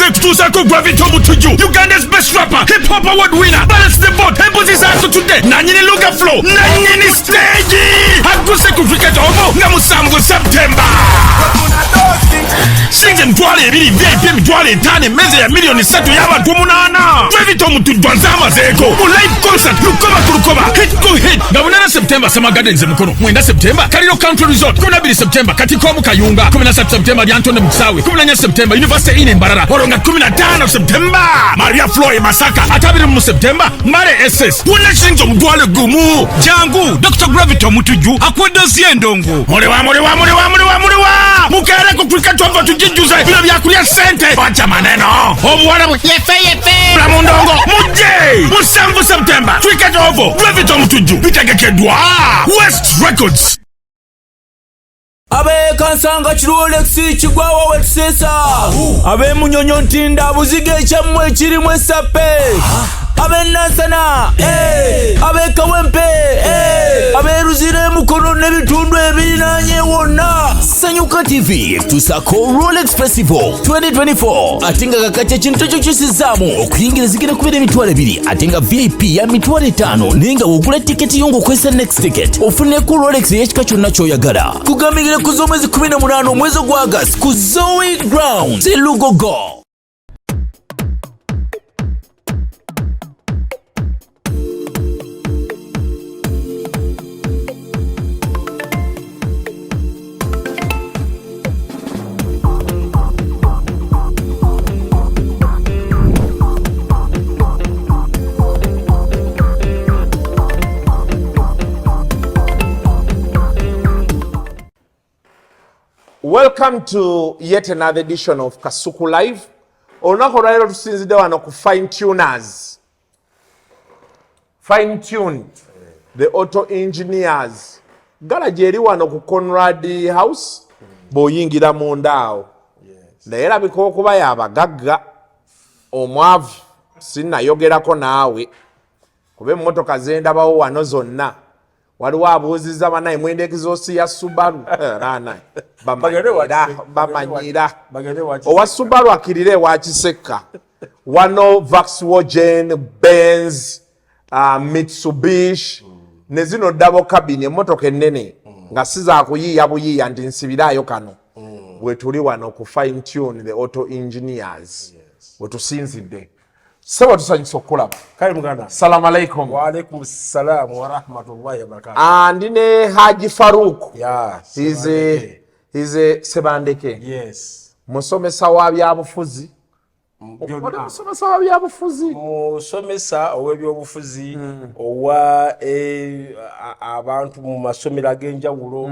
amaze kutusako Gravito Mutuju, Uganda's best rapper, hip hop award winner, balance the board, embuzi zako today, nanyini luga flow, nanyini stage, hakuse kufika tobo, nga musambu September. Singe mtwale ebiri VIP mtwale tane meze ya milioni 3 y'abantu 8. Gravito Mutuju nzama zeko, mu live concert lukoba hit go hit. Gabunana September Sama Gardens mukono, mwenda September Kariro Country Resort, 12 September Katikomu Kayunga, 17 September Lyantonde Msawi, 14 September University ine Mbarara, Horonga 15 September Maria Floy Masaka, atabiri mu September Mare SS. Wuna shinzo mdwale gumu jangu Dr. Gravito Mutuju akwedozie ndongo molewa mukere kukwika twava tujijuze bila byakulia sente wacha maneno obuwala yefe la mundongo muje musambu September twika tovo Gravito Mutuju bitegekedwa West Records. Abe kansanga Rolex chigwawa wetsesa abe munyonyo ntinda buzige chamwe chirimwe sape abe nasana abe kawempe abe ruzire mukono nebitundu ebinanye wona Sanyuka TV tusako Rolex Festival 2024 atinga kakache chintu cyo cyisizamu okuyingira zigera kubera emitwale 2 atinga VIP ya mitwale 5 ninga wogula ticket yongo kwesa next ticket ofune ku Rolex yechika cyonna kyoyagala kugamigire kuzo mwezi 18 mwezi gwa August ku Zoe Grounds Lugogo. Welcome to yet another edition of Kasuku Live. Onako railo tusinzide wano ku fine tuners. Fine tuned. The auto engineers. Garage eri wano ku Conrad House. Boyingira mondao. Naera biko kuba yabagagga omwavu sinna yogerako naawe. Kube mmotoka zenda bawo wano zonna. Waliwo abuuziza banaye mwenda exhaust ya Subaru rana bamanyira owa Subaru akirire wa Kiseka wano Volkswagen, Benz, Mitsubishi ne zino double cabin emotoka ennene nga siza kuyiya buyiya ndi nsibirayo kano bwe tuli wano ku fine tune the auto engineers wetusinzidde. Sawa tusanyisa okulaba. Kale muganda. Assalamu alaikum. Wa alaikum assalam wa rahmatullahi wa barakatuh. Ndine Haji Farouk. Yes. He's a Sebandeke. Yes. Musomesa wa byabufuzi. Musomesa wa byabufuzi. Musomesa ow'ebyobufuzi owa abantu mu masomero ag'enjawulo.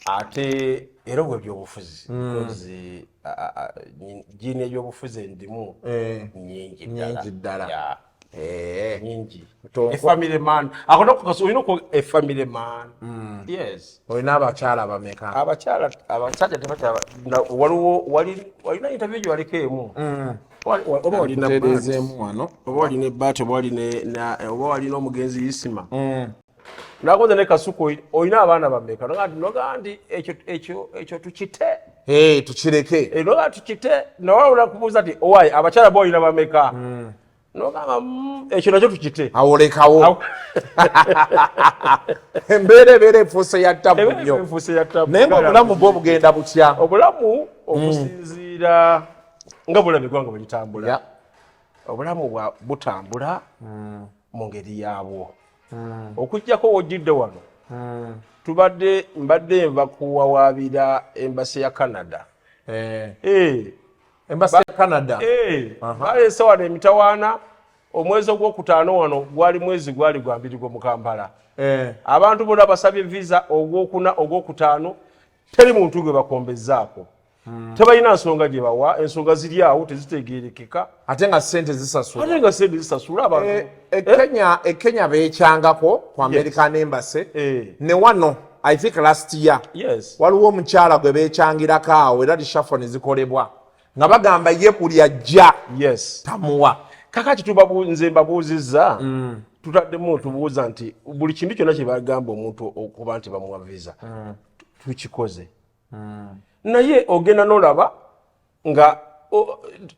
Ate era ow'ebyobufuzi. Jini ebyobufuzi ndimu nyingi ddala. Nyingi. A family man. Akono kukaso olina ko a family man. Yes. Olina abakyala abameka. Abasajja tebata walina interview gye walikeemu. Oba walina terezeemu wano. Oba walina ebbaati oba walina omugenzi Isima. Nakoze ne Kasuku olina abaana bameka. Nogandi ekyo tukite. Tukireke. Noga tukite nawawula kubuuza ati owaye abakyala bo olina bameka. Nogamba ekyo nakyo tukite. Awolekawo. Embeera efuuse ya ttabbu nnyo. Naye ng'obulamu bwo bugenda butya? Obulamu okusinziira nga bulamu eggwanga bwe litambula. Obulamu butambula mu ngeri yaabwo. Okujjako wojjidde wano. Mbadde nva kuwawaabira embasi ya Canada. Embasi ya Canada? Baleese wano emitawaana omwezi ogwokutaano wano gwali gwa 2 mu Kampala. Abantu bonna basabye visa ogwokuna ogwokutaano teri muntu gwe bakombezzaako. Tebalina nsonga gye bawa, ensonga ziri awo tezitegeerekeka. Ate nga ssente zisasula abantu. Kenya beekyangako ku American Embassy. Ne wano I think last year. Yes. Waliwo omukyala gwe beekyangirako awo era lishafo ne zikolebwa. Nga bagamba ye kulya jja. Yes. Tamuwa. Kakati nze mbabuuzizza. Tutaddemu tubuuza nti buli kintu kyonna kye bagamba omuntu okuba nti bamuwa visa. Tukikoze. Naye ogenda n'olaba nga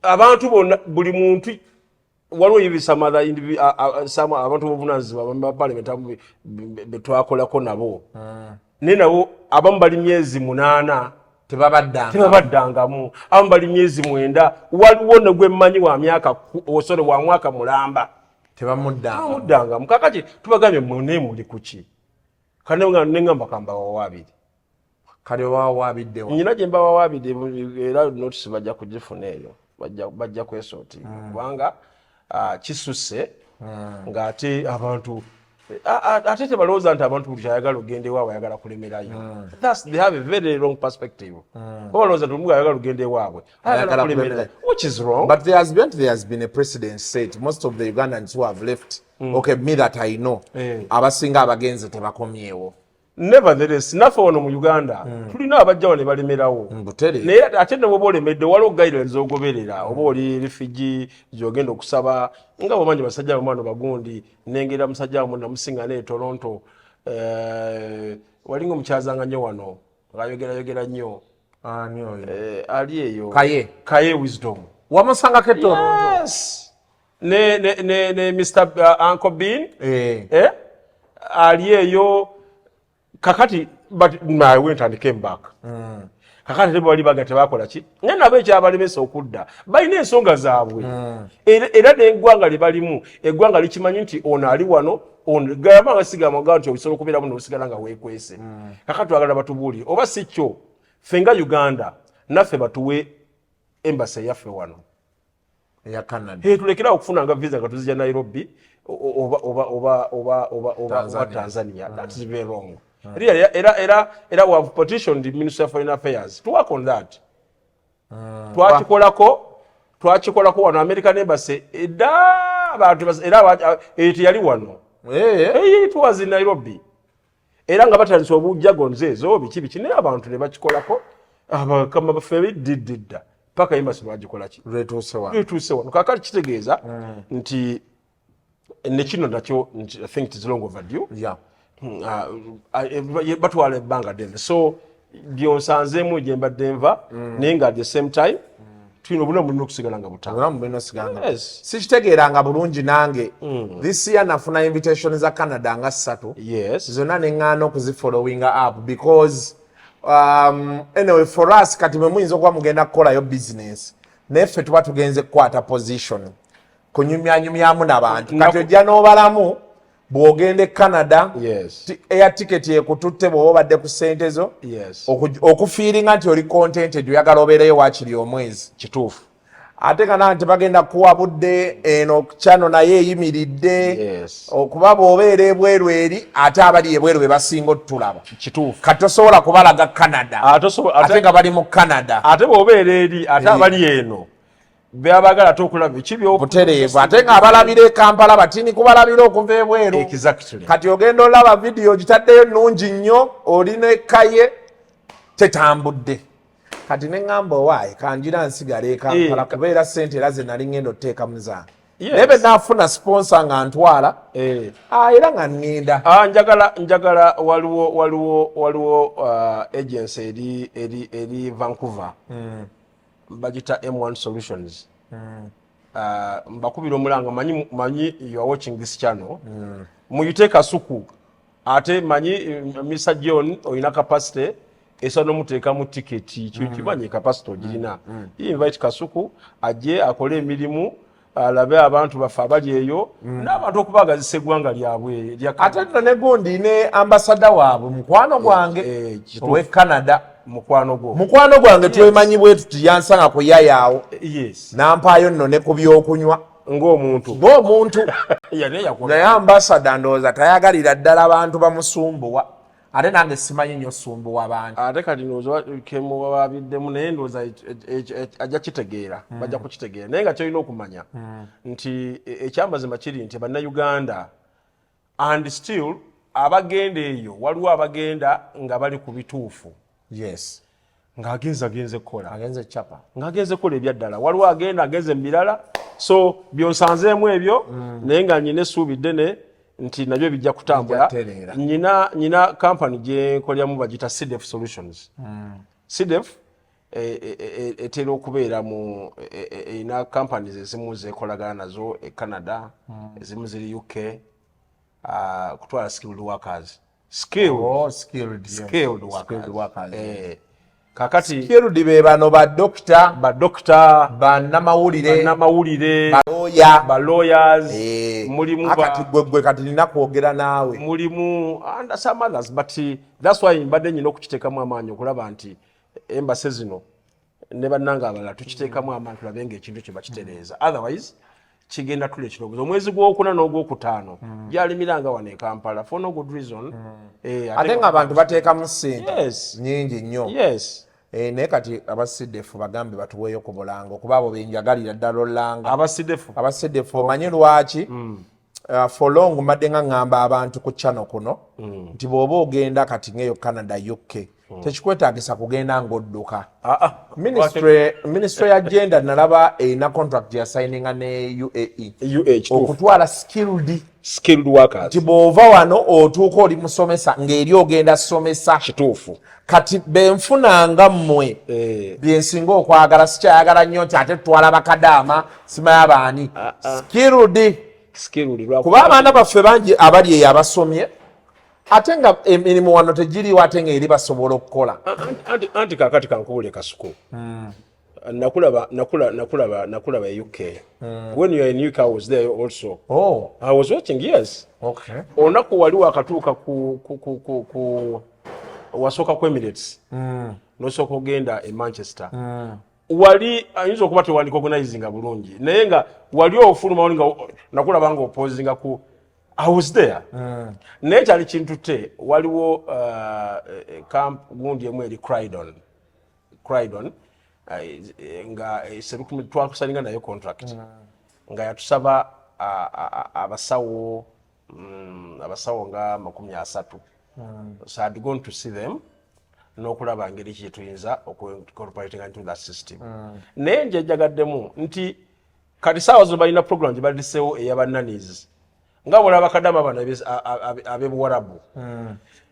abantu bonna buli muntu waliwo ibisamala abantu b'obuvunaanyizibwa ba parliament betwakolako nabo naye nabo abamu bali myezi 8 tebabaddangamu, abamu bali myezi 9. waliwo negwemmanyi wa myaka wa mwaka mulamba tebamuddangamu. Kakati tubagambye mune muli kuki kanenga nengamba kamba wawabiri kale wawabiddewo nyina gye mba wawabidde era notice bajja kugifuna eyo bajja kwesooti kubanga kisusse ng'ate abantu ate tebalowooza nti abantu buli kyayagala ogenda ewaabwe ayagala kulemerayo. They have a very wrong perspective. Balowooza nti omuntu ayagala ogenda ewaabwe ayagala kulemerayo, which is wrong. But there has been a precedent set. Most of the Ugandans who have left, okay, me that I know, abasinga abagenze tebakomyewo. Nevertheless, naffe wano mu Uganda tulina abajja wano ne balemerawo. Naye ate ne bw'oba olemedde waliwo guidelines z'ogoberera oba oli refugee gy'ogenda okusaba nga bw'omanyi basajja bamwano bagundi nengera musajja wamu namusinga ne Toronto walinga omukyazanga nnyo wano ng'ayogerayogera nnyo ali eyo Kaye Wisdom wamusangako e Toronto. Yes. ne Mr. Uncle Bean ali eyo kakati, but I went and came back. Kakati tebo bali baga tebakola ki nga nabo ekyabalemesa okudda balina ensonga zaabwe era n'eggwanga lye balimu eggwanga likimanyi nti ono ali wano gamba nga sigamba nti obisobola okubeeramu n'osigala nga weekwese. Kakati twagala batubuulire oba si kyo ffe nga Uganda naffe batuwe embassy yaffe wano eya Canada tulekera okufuna nga visa nga tuzija Nairobi oba Tanzania. That is very wrong. Really, era we have petitioned the Ministry of Foreign Affairs to work on that. Twakikolako wano American Embassy yali wano. It was in Nairobi. Era nga batandise obujjago nzeezo biki naye abantu ne bakikolako abakama baffe bididda paka embassy lwagikola ki letuuse wano. Kakati kitegeeza nti nekino nakyo I think it is long overdue. Batwala ebbanga ddene so byonsanzeemu gye mbadde nva naye nga at the same time tulina obulamu bulina okusigala nga butanga. sikitegeeranga bulungi nange this year nafuna invitation za Canada nga 3 zonna neŋŋaana okuzifollowinga up because anyway for us kati mwe muyinza okuba mugenda kukolayo business naye ffe tuba tugenze kukwata position kunyumyanyumyamu n'abantu kati ojja n'obalamu bw'ogenda e Canada air ticket yekututte bw'oba obadde ku ssente zo okufiiringa nti oli contented oyagala obeereyo waakiri omwezi kituufu ate kana nti bagenda kuwa budde eno channel naye eyimiridde okuba bw'obeera ebweru eri ate abali ebweru be basinga otulaba kituufu kati tosobola kubalaga Canada ate nga bali mu Canada ate bw'obeera eri ate abali eno byabagala tokulaba butereevu ate nga abalabira e Kampala batini kubalabira okuva ebweru. Kati ogenda olaba vidiyo gitaddeyo nnungi nnyo olina Kaye tetambudde kati neŋŋamba owaayi kanjira nsigala e Kampala kubeera ssente era ze nali ngenda oteekamu zange naye be naafuna sponsor nga ntwala era nga ŋŋenda. Njagala waliwo agency eri Vancouver bagita M1 Solutions. Mbakubira omulanga manyi you are watching this channel. Muyite Kasuku ate manyi Mr. John oyina capacity esa n'omuteeka mu tiketi kimanyi capacity ogirina. Invite Kasuku ajje akole emirimu alabe abantu baffe abali eyo n'abantu okubagazisa eggwanga lyabwe ate nno ne gundi ne ambassador waabwe mukwano gwange owe Canada mukwano gwange twemanyi bwe tuti yansanga ku yayaawo nampaayo nno ne ku byokunywa ng'omuntu naye ambassador ndowooza tayagalira ddala abantu bamusumbuwa ate nange simanyi nnyo sumbuwa bantu ate kati ndowooza kemubabiddemu naye ndowooza ajja kitegeera bajja kukitegeera naye nga kyolina okumanya nti ekyamazima kiri nti bannayuganda and still abagenda eyo waliwo abagenda nga bali ku bituufu ng'agenze kukola ng'agenze kukola ebyaddala waliwo agenze mu birala so byonsanzeemu ebyo naye nga nyina essuubi ddene nti nabyo bijja kutambula. Nyina company gye nkolyamu bagita CDF Solutions. CDF etera okubeera mu ina companies ezimu zekolagana nazo e Canada, ezimu ziri UK, kutwala skilled workers. Skilled workers. Kakati skilled be bano ba doctor, ba namawulire, ba lawyers, mulimu akati gwe kati nina kwogera naawe. Mulimu and some others, but that's why mbadde nyina okukiteekamu amaanyi okulaba nti embassy zino ne bannanga abalala tukiteekamu amaanyi tulabe ng'ekintu kye bakitereeza. Otherwise kigenda tule kiroboza omwezi gw'okuna n'ogwokutaano gyalimiranga wano e Kampala for no good reason. Ate nga abantu bateekamu ssente nnyingi nnyo. Naye kati abasiddefu bagambe batuweeyo ku bulango kuba abo benjagalira ddala olanga. Abasiddefu omanyi lwaki? For long mbadde nga ngamba abantu ku channel kuno nti bw'oba ogenda kati ng'eyo Canada UK tekikwetaagisa kugenda ng'odduka. Ministry ya gender nalaba erina contract ya signinga ne UAE okutwala skilled workers. Nti bw'ova wano otuuka oli musomesa ng'eri ogenda somesa kituufu. Kati benfunanga mmwe byensinga okwagala sikyayagala nnyo nti ate tutwala bakadaama simaya baani skilled kuba abaana baffe bangi abali eyo abasomye ate nga emirimu wano tegiriwo ate nga eri basobola okukola. Anti kakati kankubule kasuku nakulaba UK. When you are in UK I was there also. I was watching, yes. Onaku wali wakatuuka ku wasooka ku Emirates nosooka ogenda e Manchester. Wali ayinza okuba tewandi organizinga bulungi naye nga wali ofuluma wali nga nakulaba nga opposinga ku I was there. Naye kyali kintu te waliwo camp gundi emu eri Croydon nga twakusalinga nayo contract nga yatusaba abasawo nga 30. So I had gone to see them n'okulaba ngeri ki tuyinza incorporating into that system. Naye nje njagaddemu nti kati saawa zo balina program gye baliseewo ey'abannanizi nga bwolaba bakadama bano ab'ebuwarabu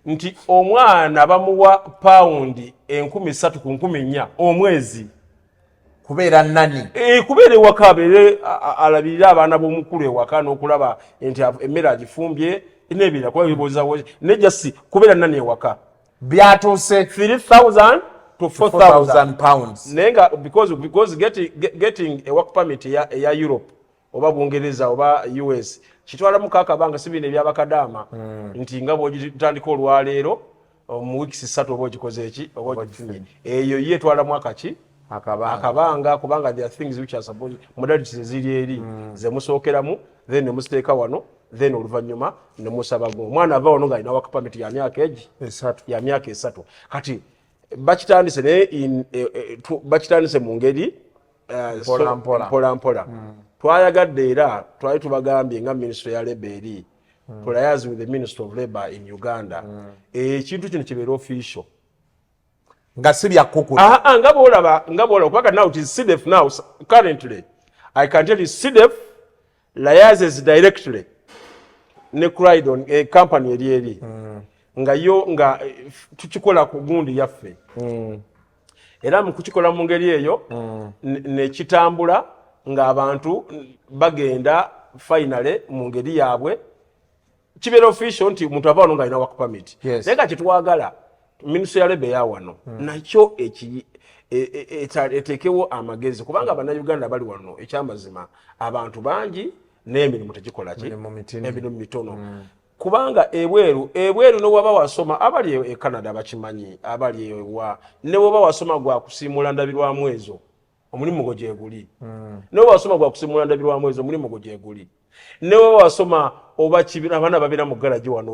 nti omwana bamuwa paundi 3,000 ku 4,000 omwezi kubeera nani kubeera ewaka abeere alabirira abaana b'omukulu ewaka n'okulaba nti emmere agifumbye n'ebirala kuba bibuuzawo nejja si kubeera nani ewaka byatuuse 3,000 to 4,000 pounds. Naye nga because getting a work permit ya Europe oba Bungereza oba US kitwala mukakabanga sibine byabakadaama nti nga bw'ogitandika olwaleero mu weeks 3 oba ogikoze eki oba ogifunye eyo ye twala mwaka ki akabanga kubanga there are things which are supposed modalities ziri eri ze musookeramu then ne musiteeka wano then oluvannyuma ne musaba go omwana ava wano ng'alina work permit ya myaka egi ya myaka 3 kati bakitandise naye bakitandise mu ngeri mpola. Twayagadde era twali tubagambye nga Ministry ya Labour eri liaise with the Ministry of Labour in Uganda ekintu kino kibeera official nga si byakkuku nga bwolaba kubanga now it is CDF now currently I can tell you CDF liaises directly ne Croydon company eri nga yo nga tukikola ku gundi yaffe era mu kukikola mu ngeri eyo ne kitambula nga abantu bagenda finally mu ngeri yaabwe kibeera official nti omuntu ava wano ng'alina work permit. Naye nga kitwagala Ministry ya Labour ya wano nakyo eteekewo amagezi kubanga Abannayuganda bali wano ekyamazima abantu bangi n'emirimu tegikola ki emirimu mitono kubanga ebweru ne waba wasoma abali e Canada bakimanyi abali ewa ne waba wasoma gwa kusimula ndabirwamu ezo omulimu gwo gyeguli ne waba wasoma gwa kusimula ndabirwamu ezo omulimu gwo gyeguli ne waba wasoma oba kibira abaana babira mu garage wano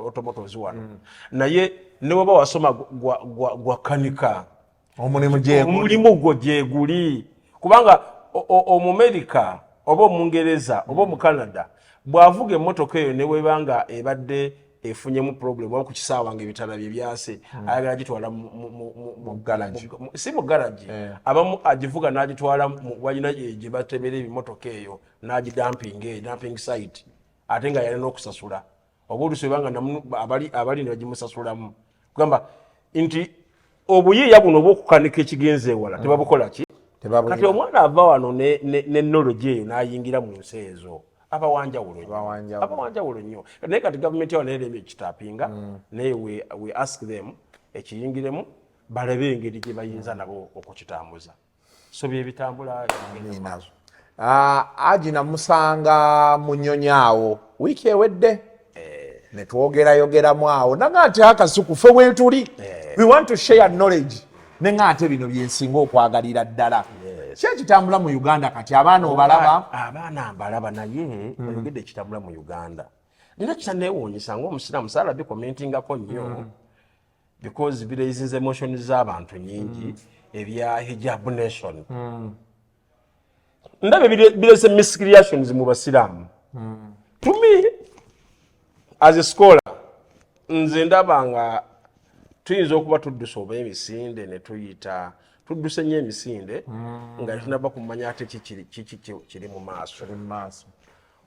automotos wano naye ne waba wasoma gwa kanika omulimu gwo gyeguli kubanga Omumerika oba Omungereza oba mu Canada bwavuga emmotoka eyo ne webanga ebadde efunyemu problem oba ku kisaawa ng'ebitala bye byase ayagala gitwala mu garage si mu garage abamu agivuga n'agitwala walina gye batebera ebimmotoka eyo dumping site ate nga yalina okusasula oba oluusi webanga abali ne bagimusasulamu kugamba nti obuyiiya buno obw'okukanika ekigenze ewala tebabukola ki kati omwana ava wano ne knowledge eyo n'ayingira mu nsi ezo abawanjawulo nnyo naye kati gavumenti yawo neerema ekitaapinga naye we ask them ekiyingiremu balabe engeri gye bayinza nabo okukitambuza so byebitambula Aji namusanga mu nnyonyi awo wiiki ewedde ne twogerayogeramu awo naga ate akasuku ffe bwetuli we want to share knowledge ne nga ate bino byensinga okwagalira ddala ki ekitambula mu Uganda kati abaana obalaba abaana mbalaba naye oyogedde ekitambula mu Uganda nina kitaneewuunyisa ng'omusiraamu saalabi commentingako nnyo because biraisinze emotions z'abantu nyingi ebya hijab nation ndabe birese miscreations mu basiraamu to me as a scholar nze ndaba nga tuyinza okuba tuddusa oba emisinde ne tuyita tudduse nnyo emisinde nga tunaba kumanya ate kiri mu maaso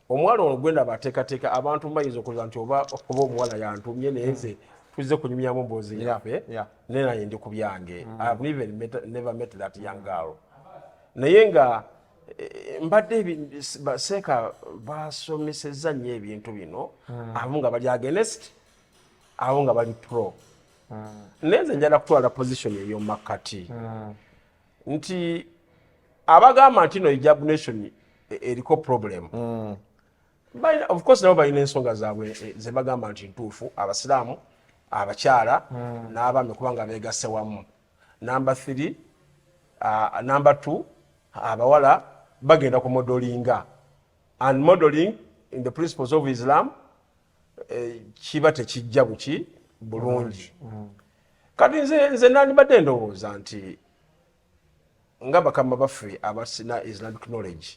omwala ono gwenda bateekateeka abantu bayinza okuza nti oba omuwala yantumye naye nze tuzze kunyumyamu mboozi yaffe naye naye ndi ku byange I have never met that young girl naye nga mbadde baseeka basomesezza nnyo ebintu bino abo nga bali against abo nga bali pro naye nze njala kutwala position ey'omumakkati nti abagamba nti no hijab nation eriko problem of course nabo balina ensonga zaabwe ze bagamba nti ntuufu abasiraamu abakyala n'abaami kubanga beegasse wamu number 3 number 2 abawala bagenda ku modelinga and modeling in the principles of Islam kiba tekijja buki bulungi kati nze nandibadde ndowooza nti nga bakama baffe abasina Islamic knowledge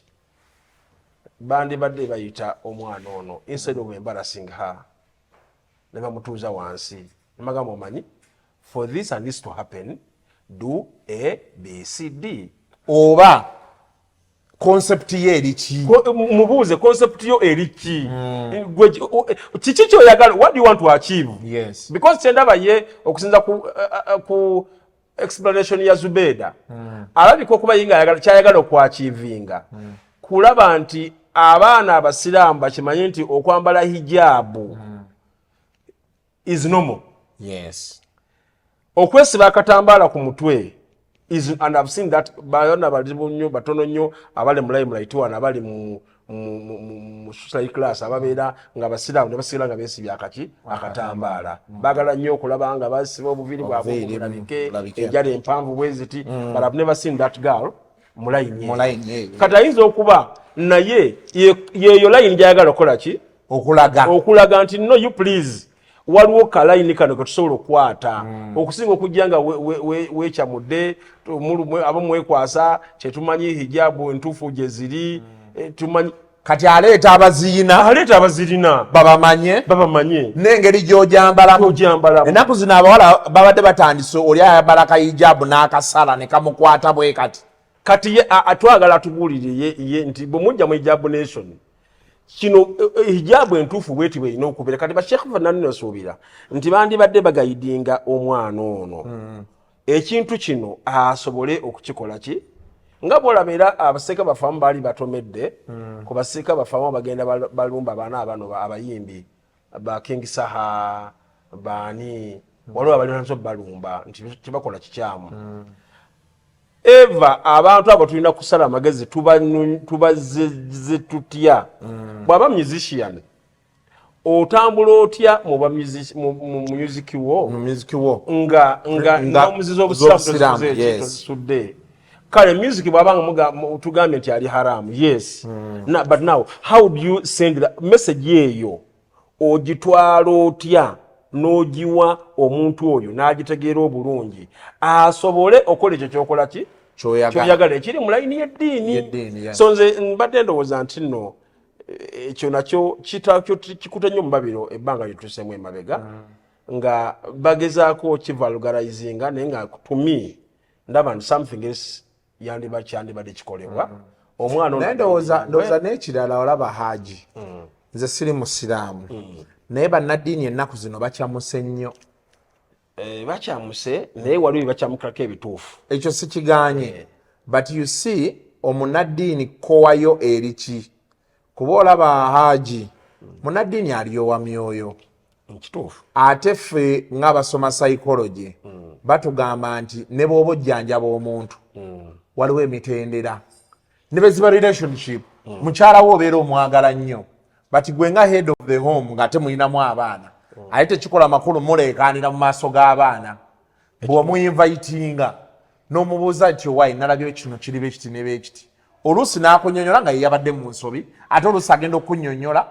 bandibadde bayita omwana ono instead of embarrassing her ne bamutuuza wansi nemagamba omanyi for this and this to happen do A, B, C, D oba concept ye eriki mubuuze concept yo eriki kiki kyoyagala what do you want to achieve because kyendaba ye okusinza ku explanation ya Zubeda alabika okuba yinga kyayagala okwachivinga kulaba nti abaana abasiraamu bakimanye nti okwambala hijabu is normal okwesiba akatambala ku mutwe and I've seen that bayona balibu nnyo batono nnyo abali mu limelight wana abali mu social class ababeera nga basiraamu ne basigala nga beesibya akatambala bagala nnyo okulaba nga basiba obuviri bwabwe bulabike ejali empanvu bweziti but I've never seen that girl mu line kati ayinza okuba naye yeyo line gyayagala okukola ki okulaga nti no you please waliwo kalayini kano ketusobola okukwata okusinga okujja nga wekyamudde abamwekwasa kyetumanyi hijabu entuufu gye ziri tumanyi kati aleeta abazirina babamanye n'engeri gy'ojambalamu ennaku zino abawala babadde batandise oli ayambala kahijabu n'akasala ne kamukwata bwe kati twagala tubuulire ye nti bwe mujja mu hijabu nation kino hijabu entuufu bweti bweyina okubeera kati bashekhe fanani nasuubira nti bandibadde bagayidinga omwana ono ekintu kino asobole okukikola ki nga bwolabera abaseeka bafamu baali batomedde ku baseeka bafamu bagenda balumba abaana abano abayimbi ba King Saha baani waliwo abalinaso balumba nti tibakola kikyamu eva abantu abo tulina kusala amagezi tubaze tutya bwaba musician otambula otya mu music wo nga omuzizi obusiramu tozisudde kale music bwabanga tugambe nti ali haramu yes but now how do you send the message eyo ogitwala otya n'ogiwa omuntu oyo n'agitegeera obulungi asobole okola ekyo kyokola ki kyoyagala ekiri mu layini y'eddiini so nze mbadde ndowooza nti nno ekyo nakyo kikuta nnyo mu babiro ebbanga lyetuseemu emabega nga bagezaako kivalugalizinga naye nga to me ndaba nti something else kyandibadde kikolebwa omwana naye ndowooza n'ekirala olaba Haji nze siri musiraamu naye bannaddiini ennaku zino bakyamuse nnyo bakyamuse naye waliwo bakyamukrako ebituufu ekyo sikiganye but you see omunaddiini kowayo eriki kuba olaba haji munaddiini aliyowa myoyo kituufu ate ffe ng'abasoma psychology batugamba nti ne bw'oba ojjanjaba omuntu waliwo emitendera ne beziba relationship mukyala wo obeera omwagala nnyo but gwe nga head of the home ng'ate mulinamu abaana ate tekikola makulu muleekaanira mu maaso g'abaana bw'omuyinvayitinga n'omubuuza nti owayi nalabyo kino kiri beekiti ne beekiti oluusi n'akunyonyola nga ye yabadde mu nsobi ate oluusi agenda okunyonyola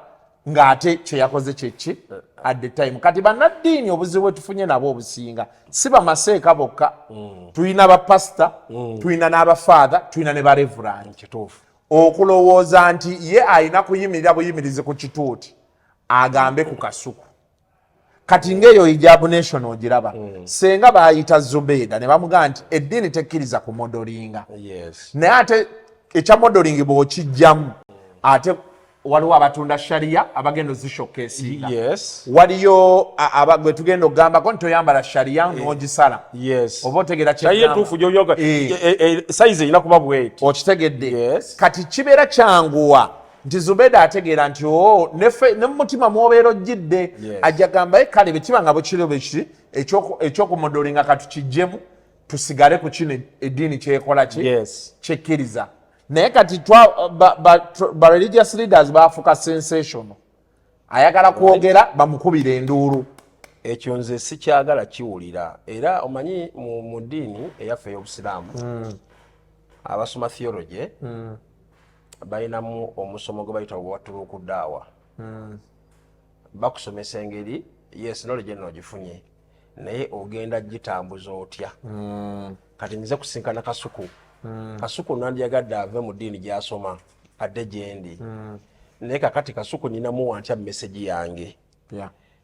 ng'ate kye yakoze kyeki at the time kati bannaddiini obuzibu bwe tufunye nabo obusinga si bamaseeka bokka tulina bapasita tulina n'abafaatha tulina ne barevulani kituufu okulowooza nti ye alina kuyimirira buyimirizi ku kituuti agambe ku kasuku kati ng'eyo hijabu nation ogiraba senga bayita Zubeida ne bamugamba nti eddiini tekkiriza ku modolinga naye ate ekya modolingi bw'okijjamu ate waliwo abatunda shariya abagenda ozishokeesinga waliyo gwe tugenda okugambako nti oyambala shariya n'ogisala oba otegera sayizi erina kuba bweti okitegedde kati kibeera kyanguwa nti Zubeida ategeera nti ne mumutima mwobeera ojjidde ajja gambaye kale bekiba nga bwekiro bwekiri ekyokumodolinga katukijjemu tusigale ku kino eddiini kyekola kyekkiriza naye kati ba religious leaders bafuuka sensational ayagala kwogera bamukubira enduulu ekyo nze sikyagala kiwulira era omanyi mu ddiini eyaffe ey'obusiraamu abasoma theology balinamu omusomo gwe bayita watulukuddaawa bakusomesa engeri yes knowledge eno ogifunye naye ogenda gitambuza otya kati nze kusinkana kasuku kasuku nandyagadde ave mu ddiini gy'asoma adde gyendi naye kakati kasuku ninamu wantya message yange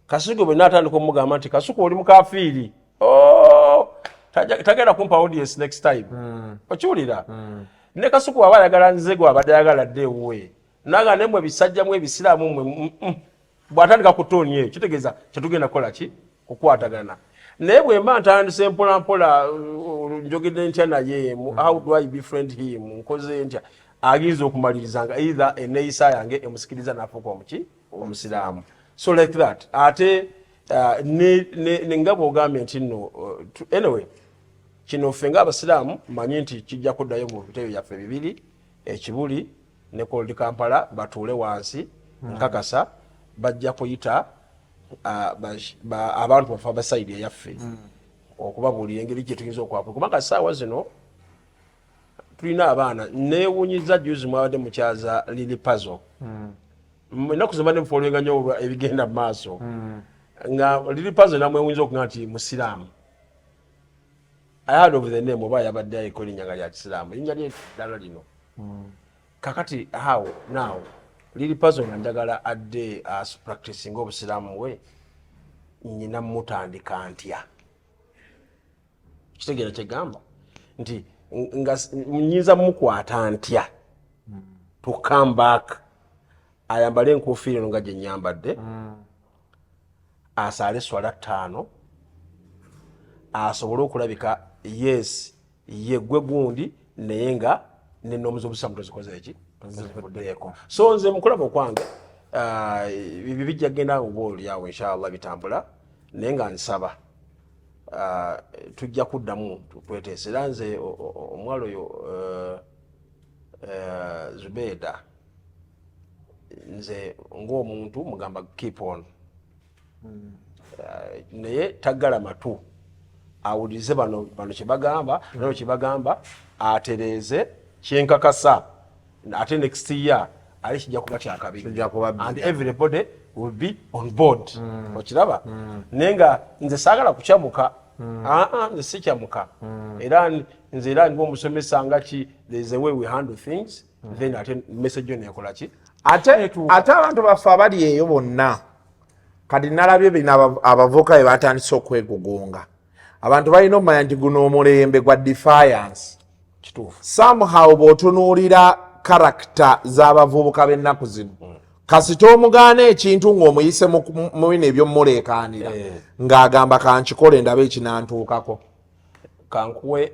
kasuku bwe naatandika omugamba nti kasuku oli mukafiiri tagenda kumpa audience next time okiwulira ne kasuku aba ayagala nze gwe abadde ayagala dde ewuwe naga nemwe ebisajjamu ebisiraamu mwe bw'atandika kutooni eyo kitegeeza kyetugenda kukola ki kukwatagana naye bwe mba ntandise mpola mpola njogedde ntya naye how do I befriend him nkoze ntya agiza okumalirizanga either eneeyisa yange emusikiriza n'afuuka omusiraamu so like that ate nga bw'ogambye nti nno anyway kino ffe ng'abasiraamu manyi nti kijja kuddayo mu biteeyo byaffe bibiri ekibuli ne Cold Kampala batuule wansi nkakasa bajja kuyita abantu bafe abasayidi eyaffe okubabuulira engeri gyetuyinza okwapu kubanga ssaawa zino tulina abaana neewuunyiza juzi mwabadde mukyaza Lili Puzzle ennaku zibadde mufoolwenga nnyo ebigenda mu maaso nga Lili Puzzle namwewuunyiza okuga nti musiraamu I heard of the name oba yabadde ayiko erinnya nga lya kisiraamu erinnya lye ddala lino kakati how now Lili Puzzle nga njagala adde as practicing obusiraamu we nyina mutandika ntya kitegeera kyegamba nti nga nyinza mukwata ntya to come back ayambale enkuufiira eno nga gye nyambadde asaale swala 5 asobole okulabika yes yeggwe gundi naye nga n'ennomu z'obusiraamu tozikoze eki tozivuddeeko so nze mukulaba okwange bijja kgenda obaolyawo inshallah bitambula naye nga nsaba tujja kuddamu tweteese era nze omwalo oyo Zubeida nze ng'omuntu mugamba keep on naye taggala matu awulirize bano kyebagamba nalo kyebagamba atereeze kyenkakasa ate next year ali kijja kuba kyakabiri and everybody will be on board okiraba naye nga nze saagala kukyamuka nze sikyamuka era nze era ndiba omusomesa nga ki there is a way we handle things then ate message yo neekola ki ate abantu baffe abali eyo bonna kati nalabye bino abavubuka bye batandise okwegugunga abantu balina omanya nti guno omulembe gwa defiance kituufu somehow bw'otunuulira karakita z'abavubuka b'ennaku zino kasita omugaana ekintu ng'omuyise mu bino ebyomuleekaanira ng'agamba kankikole ndaba ekinantuukako. Kankuwe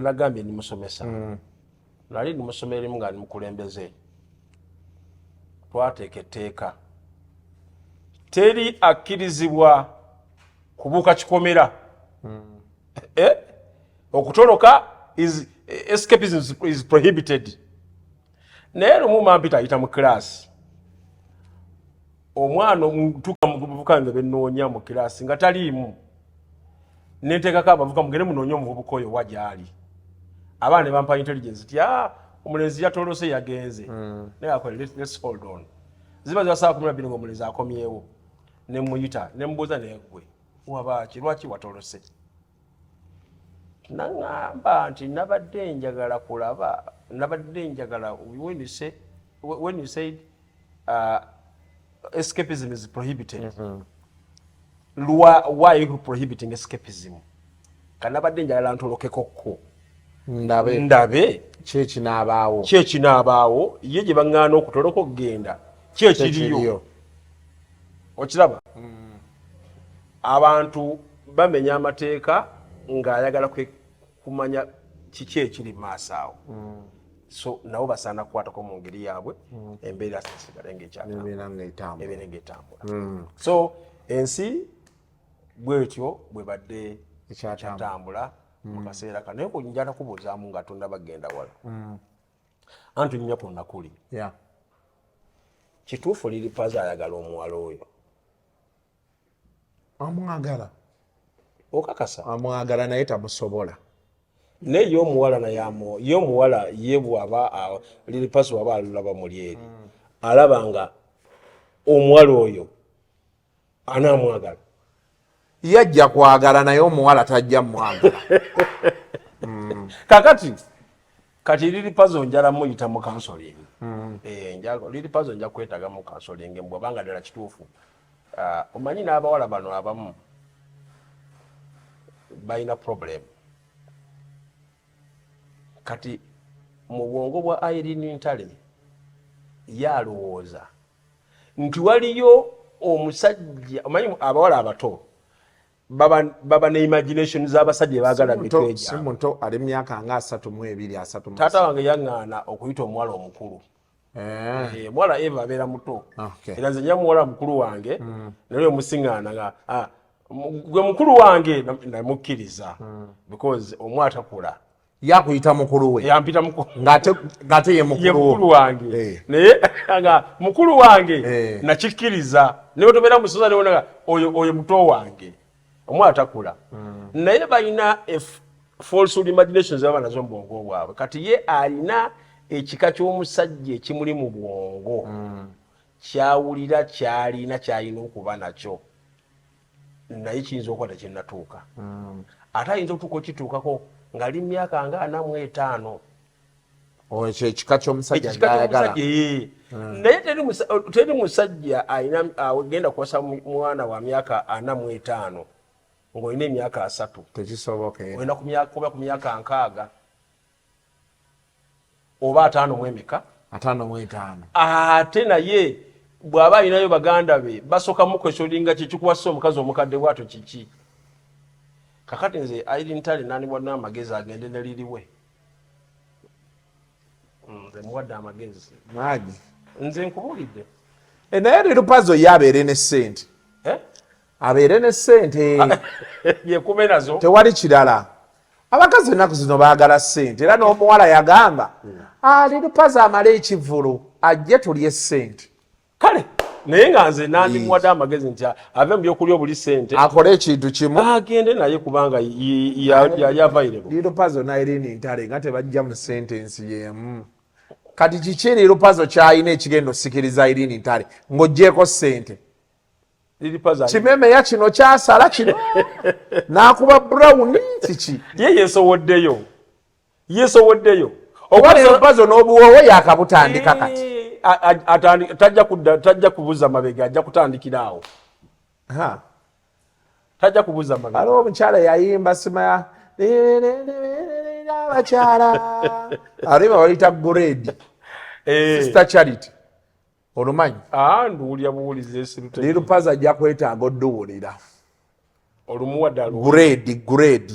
nagambye ndi musomesa. Nali ndi musomera erimu nga ndi mukulembeze. Twateeka etteeka. Teri akkirizibwa kubuuka kikomera. Okutoloka escapism is prohibited. Naye lumu mampita ayita mu kiraasi. Omwana omutuuka mu buvubuka nga bennoonya mu kiraasi nga taliimu. Nenteekako abavubuka mugende munoonye omuvubuka oyo wa gy'ali. Abaana ne bampa intelligence nti omulenzi yatolose yagenze. Naye akola let's hold on. Ziba za 12 ng'omulenzi akomyewo. Ne muyita ne mbuuza naye gwe wabaaki lwaki watolose? Nangamba nti nabadde njagala kulaba, nabadde njagala when you said escapism is prohibited. Why are you prohibiting escapism? Kanabadde njagala ntolokekokko. Ndabe kyekinabaawo ye gye baŋŋaana okutoloka okugenda kyekiriyo. Okiraba? Abantu bamenya amateeka ng'ayagala kumanya kiki ekiri mu maaso awo. So nabo basaana kukwatako mu ngeri yaabwe embeera zisigale ng'etambula. So ensi bwetyo bwe badde ekyatambula mu kaseera kano. Naye njala kubuuzaamu nga tunda bagenda wala. Anti nnya ku nakuli. Kituufu Liripaza ayagala omuwala oyo? Amwagala. Okakasa? Amwagala naye tamusobola. Naye ye omuwala ye omuwala ye bw'aba Liripaza waba alaba muli eri alaba nga omuwala oyo anaamwagala. Yajja kwagala naye omuwala tajja mwagala. Kati Liripaza njala muyita mu counseling. Liripaza nja kwetaaga mu counseling bw'obanga ddala kituufu. Omanyi n'abawala bano abamu balina problem. Kati mu bwongo bwa Irene Ntale yalowooza nti waliyo omusajja, omanyi abawala abato baba ne imagination z'abasajja baagala mitwe si muto ali myaka nga 32 taata wange yaŋŋaana okuyita omuwala omukulu. Mwala Eva abeera muto. Era nze nyamuwala mukulu wange naye omusiŋŋaana nga gwe mukulu wange namukkiriza because omwatakula yakuyita mukulu we yampita mukulu ngate ye mukulu wange naye nga mukulu wange nakikkiriza naye otobeera musoza newona oyo muto wange omwatakula. Naye balina false imaginations zaba nazo mu bwongo bwabwe. Kati ye alina ekika ky'omusajja ekimuli mu bwongo kyawulira kyalina okuba nakyo naye kiyinza okuba tekinnatuuka. Ate ayinza okutuuka okituukako ng'ali mu myaka nga 45. Ekyo ekika ky'omusajja ng'ayagala. Naye teri musajja agenda kuwasa mwana wa myaka 45 ng'olina emyaka 3. Tekisoboka. Olina kuba ku myaka 6 oba 5 mu emeka. 55. Ate naye bw'aba alinayo baganda be basooka mukwesoolinga kikikuwasa omukazi omukadde bw'atyo kiki. Kakati nze Irene Ntale n'anibwadde amagezi agende ne liriwe. Nze muwadde amagezi. Nze nkubuulidde. Naye Liripaza ye abeere ne ssente. Abeere ne ssente. Yekume nazo. Tewali kirala. Abakazi ennaku zino baagala ssente era n'omuwala yagamba Liripaza amale ekivvulu ajje tulye ssente. Kale naye nga nze nandimuwadde amagezi nti ave mu byokulya obuli ssente akole ekintu kimu agende naye kubanga yali available. Liripaza na Irene Ntale nga tebajja mu sentensi yemu. Kati kiki Liripaza kyalina ekigenda osikiriza Irene Ntale ng'oggyeko ssente? Kimemeya kino kyasala kino n'akuba Brown kiki? Ye yeesowoddeyo. Oba Liripaza n'obuwoowo yakabutandika kati. Tajja kubuza mabega, ajja kutandikira awo. Tajja kubuza mabega. Aliwo omukyala yayimba simaya abakyala aliba balita grade Sister Charity olumanyi nduwulya buwulize sirute lirupaza ajja kwetaaga odduwulira olumuwaddalu grade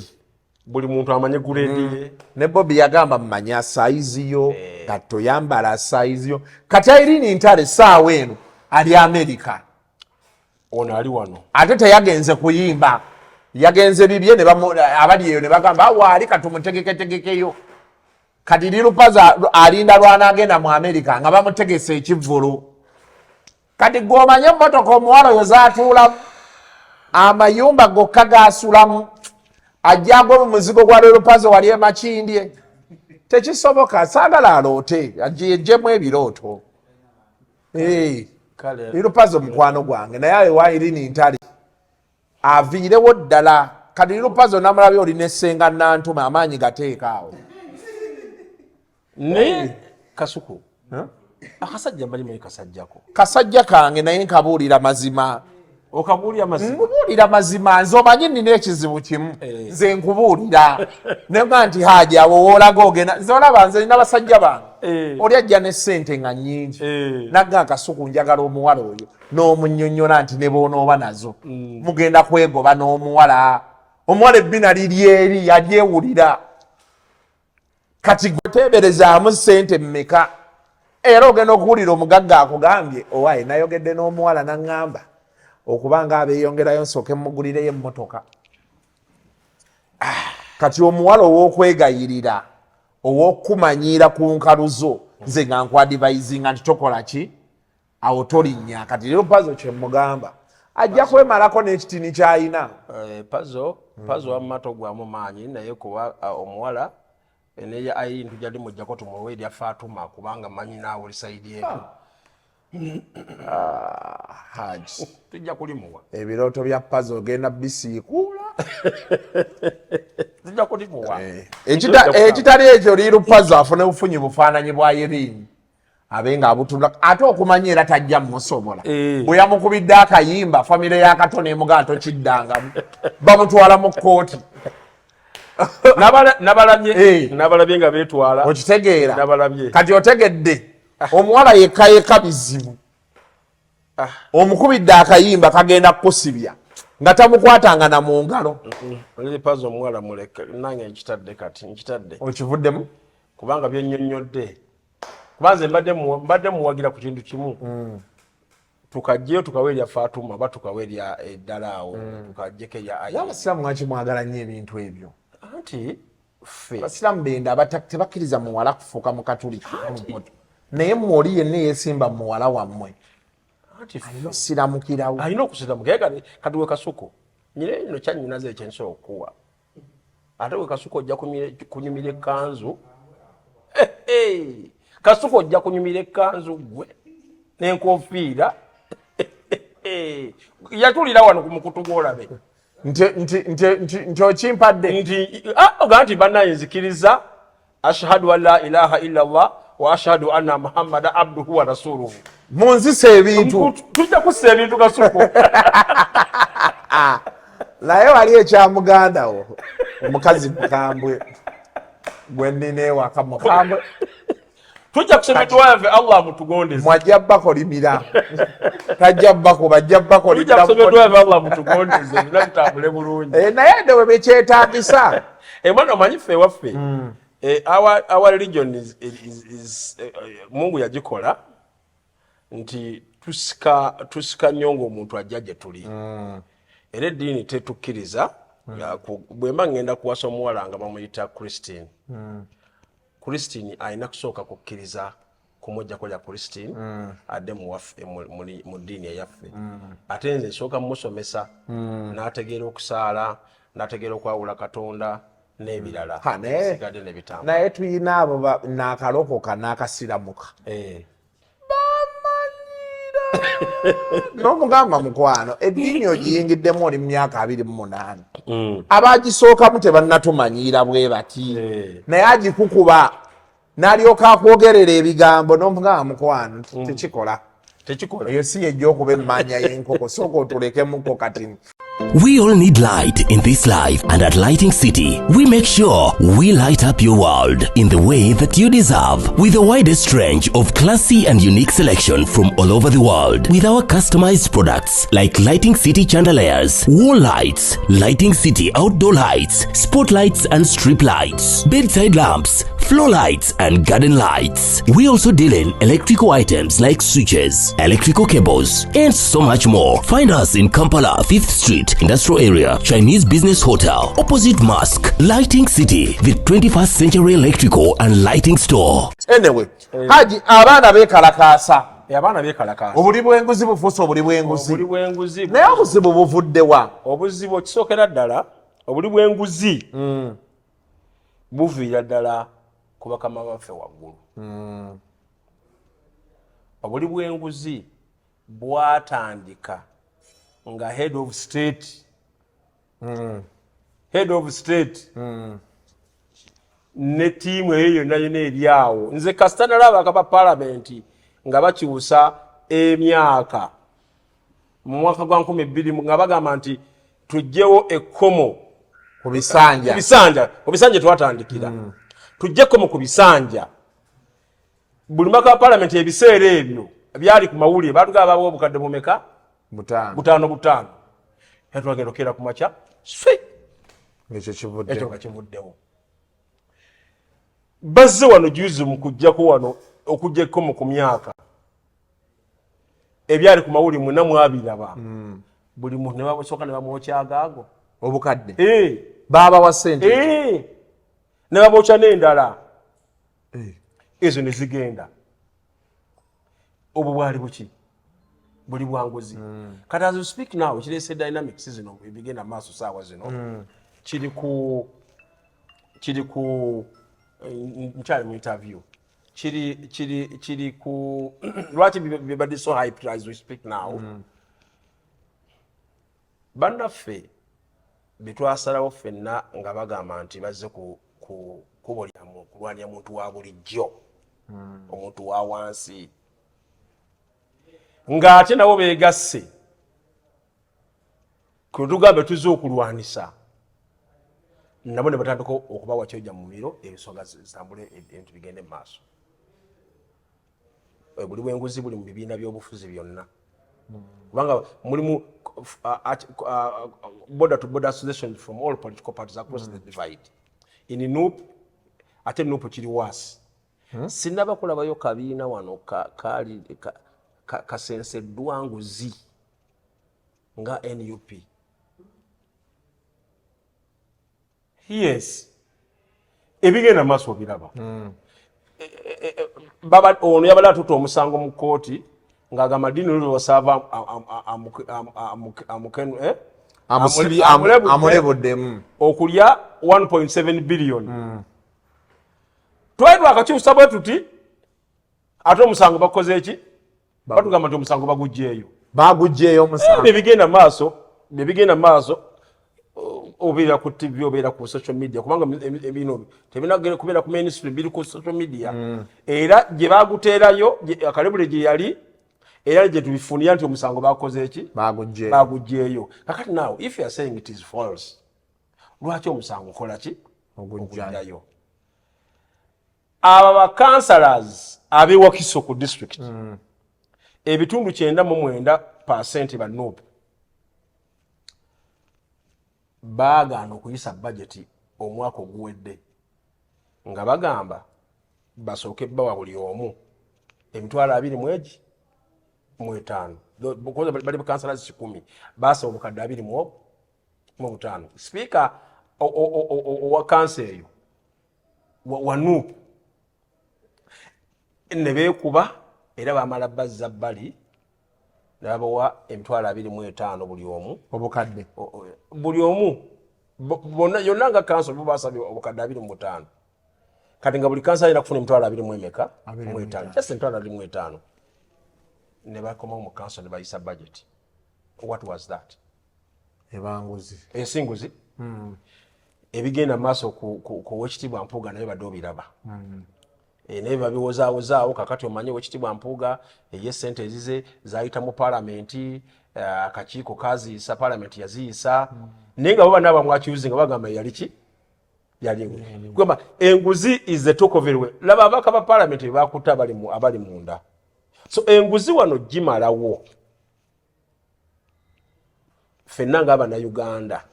buli muntu amanye grade ye ne Bobby yagamba mmanya saizi yo nga toyambala saizi yo kati Irene Ntale saawa eno ali America ono ali wano ate teyagenze kuyimba yagenze bibye ne abali eyo ne bagamba waali katumutegeketegekeyo kati lirupaza alinda lwana agenda mu America nga bamutegese ekivvulu kati gwomanye emmotoka omuwala oyo zaatuulamu amayumba gokka gaasulamu ajjagwe mu muzigo gwa lirupaza wali emakindye tekisoboka saagala aloote ajejjemu ebirooto lirupaza omukwano gwange naye awe wa Irene Ntale aviirewo ddala kati lirupaza namulabye olina essenga nantuma amaanyi gateeka awo ne kasuku akasajja mbalimanyi kasajjako kasajja kange naye nkabuulira mazima okabuulira mazima nkubuulira mazima nze omanyi nina ekizibu kimu nze nkubuulira nenga nti haja awo woolaga ogenda nze olaba nze nina basajja bange oli ajja ne ssente nga nnyingi nagga akasuku njagala omuwala oyo n'omunnyonnyola nti ne boonooba nazo mugenda kwegoba n'omuwala omuwala ebbina liri eri yalyewulira kati gweteeberezaamu ssente mmeka era ogenda okuwulira omugagga akugambye owaaye nayogedde n'omuwala naŋŋamba okubanga abeeyongerayo nsooke mugulireyo emmotoka kati omuwala ow'okwegayirira ow'okumanyiira ku nkaluzo nze nga nkwadivaizinga nti tokola ki awo tolinnya kati lero pazo kyemugamba ajja kwemalako n'ekitini kyayina pazo wammato gwamu maanyi naye kuba omuwala eneya ayintu gyali mujjako tumuwe erya Fatuma kubanga manyi naawe lisaidi eko haji tujja kulimuwa ebirooto bya pazo ogenda bisiikuula tujja kulimuwa ekitali ekyo lirupazo afune bufunyi bufaananyi bwa Irene abe nga abutula ate okumanya era tajja mmusobola bwe yamukubidde akayimba famire y'akatone emugaa tokiddangamu bamutwala mu kkooti nabalabye nga beetwala okitegeera nabalabye kati otegedde omuwala yekka bizibu omukubidde akayimba kagenda kukusibya nga tamukwatanga na mu ngalo lipazo omuwala muleke nange nkitadde kati nkitadde okivuddemu kubanga byennyonnyodde kubanze mbadde muwagira ku kintu kimu tukajjeyo tukawe erya Fatuma ba tukawe erya eddala awo tukajjeko erya abasiraamu lwaki mwagala nnyo ebintu ebyo anti ffe abasiraamu benda tebakkiriza muwala kufuuka mu katulika naye mwoli yenna yeesimba muwala wammwe siramukirawo alina okusiramukira kati we kasuko nyire ino kyanyinaze ekyensobola okuwa ate we kasuko ojja kunyumira ekkanzu kasuko ojja kunyumira ekkanzu gwe n'enkofiira yatulira wano ku mukutu gw'olabe nti okimpadde ogaa nti bannaye nzikiriza ashhadu an la ilaha illa allah wa ashhadu anna muhammada abduhu wa rasuluhu munzisa ebintu tujja kussa ebintu kasuko naye wali ekyamugandawo omukazi mukambwe gwe nnina ewaka mukambwe tujja kusema tuwave Allah mutugondeze mwajja bakolimira tajja bakoba ajja bakolimira tujja kusema tuwave Allah mutugondeze natambule bulungi naye ndewe bekyetaagisa mwana omanyi ffe waffe our religion is Mungu yagikola nti tusika nnyo ng'omuntu ajja gye tuli era eddiini tetukkiriza bwe mba ngenda kuwasa omuwala nga bamuyita Christine Christine alina kusooka kukkiriza kumujjako lya Christine adde mu ddiini eyaffe ate nze nsooka musomesa n'ategeera okusaala n'ategeera okwawula Katonda n'ebirala sigadde n'ebitambo naye tuyina abo n'akalokoka n'akasiramuka n'omugamba mukwano eddiini ogiyingiddemu oli mu myaka 28 abagisookamu tebannatumanyiira bwe bati naye agikukuba n'alyoka akwogerera ebigambo n'omugamba mukwano tekikola tekikola eyo si yejja okuba emmanja y'enkoko sooka otulekemuko kati We all need light in this life, and at Lighting City, we make sure we light up your world in the way that you deserve. With the widest range of classy and unique selection from all over the world, with our customized products like Lighting City chandeliers, wall lights, Lighting City outdoor lights, spotlights and strip lights, bedside lamps, floor lights and garden lights. We also deal in electrical items like switches, electrical cables, and so much more. Find us in Kampala, 5th Street, Industrial Area, Chinese Business Hotel, opposite Mosque. Lighting City, the 21st century electrical and lighting store. Anyway, Haji, abaana bekalakaasa. Abaana bekalakaasa. Obuli bw'enguzi bufuuse obuli bw'enguzi. Obuli bw'enguzi. Naye obuzibu buvudde wa? Obuzibu kisookera ddala, obuli bw'enguzi buviira ddala ku bakama baffe waggulu. Obuli bw'enguzi bwatandika nga head of state ne tiimu eyo yonna yonna eri awo. Nze kasita nalaba akapa palamenti nga bakyusa emyaka mu mwaka gwa 2000 nga bagamba nti tuggyewo ekkomo ku bisanja twatandikira. Tuggye ekkomo ku bisanja. Buli mwaka wa palamenti ebiseera ebyo byali ku mawulire baatugaba bawo obukadde bumeka butaano yatwagenda okera ku makya ekyo nga kivuddewo. Bazze wano juzi mu kujjako wano okujja ekkomo ku myaka ebyali ku mawulire mwena mwabiraba. Buli muntu ne babasooka ne bamwokyagaago obukadde baabawa ssente ne babokya n'endala ezo ne zigenda. Obwo bwali buki? Buli bwanguzi. Kati as we speak now, kirese dynamics zino ebigenda maaso saawa zino kiri ku nkyali mu interview kiri ku lwaki bibadde so hyped as we speak now. Bannaffe betwasalawo ffenna nga bagamba nti bazze kulwanira muntu wa bulijjo, omuntu wa wansi, ng'ate nabo beegasse kwe tugambe tuzze okulwanisa, nabo ne batandika okubawa kyojja mu miro ebisonga zitambule ebintu bigende mu maaso. Buli bw'enguzi buli mu bibiina by'obufuzi byonna, kubanga mulimu border to border association from all political parties across the divide. In NUP, ate NUP kiri waasi. Sinaba kulabayo kabiina wano kasenseddwa nguzi nga NUP. Yes. Ebigenda maaso biraba. Baba ono yabala atuta omusango mu kooti ng'agamba Dini Lulu wasava amulebuddemu okulya 1.7 billion. Twali akakyusa bwe tuti ate omusango bakoze eki? Batugamba nti omusango baguggyeeyo omusango. Nebigenda maaso obeera ku TV obeera ku social media, kubanga ebino tebinagenda kubeera ku mainstream, biri ku social media. Era gye baguteerayo akalebule gye yali era gye tubifunira nti omusango bakoze eki? Baguggyeeyo. Kakati now if you are saying it is false, lwaki omusango okola ki? Ogugyayo. Aba bakansalazi ab'ewakiso ku district ebitundu 99% ba NUP baagaana okuyisa budget omwaka oguwedde nga bagamba basooke bawa buli omu emitwalo 25 bali bakansalazi 10 baasaba obukadde 25. Speaker owa kansa eyo wa NUP ne beekuba era bamala bazza bbali nabawa emitwalo 25 buli omu obukadde buli omu bonna yonna nga kanso bo basabye obukadde 25. Kati nga buli kansa alina kufuna emitwalo 25 just emitwalo 25 ne bakoma mu kanso ne bayisa budget. What was that? Ebanguzi ensinguzi ebigenda maaso ku wekitibwa Mpuuga naye badde obiraba. Naye babiwozaawozaawo kakati omanye wekitibwa Mpuuga ye ssente ezize zayita mu palamenti akakiiko kaziisa parliament yaziisa naye nga bo bana bamwakyuzi nga bagamba yali kwamba enguzi is the talk of everywhere. Laba abaka ba parliament bakuta abali munda. So enguzi wano gimalawo. Fenna nga abana Uganda.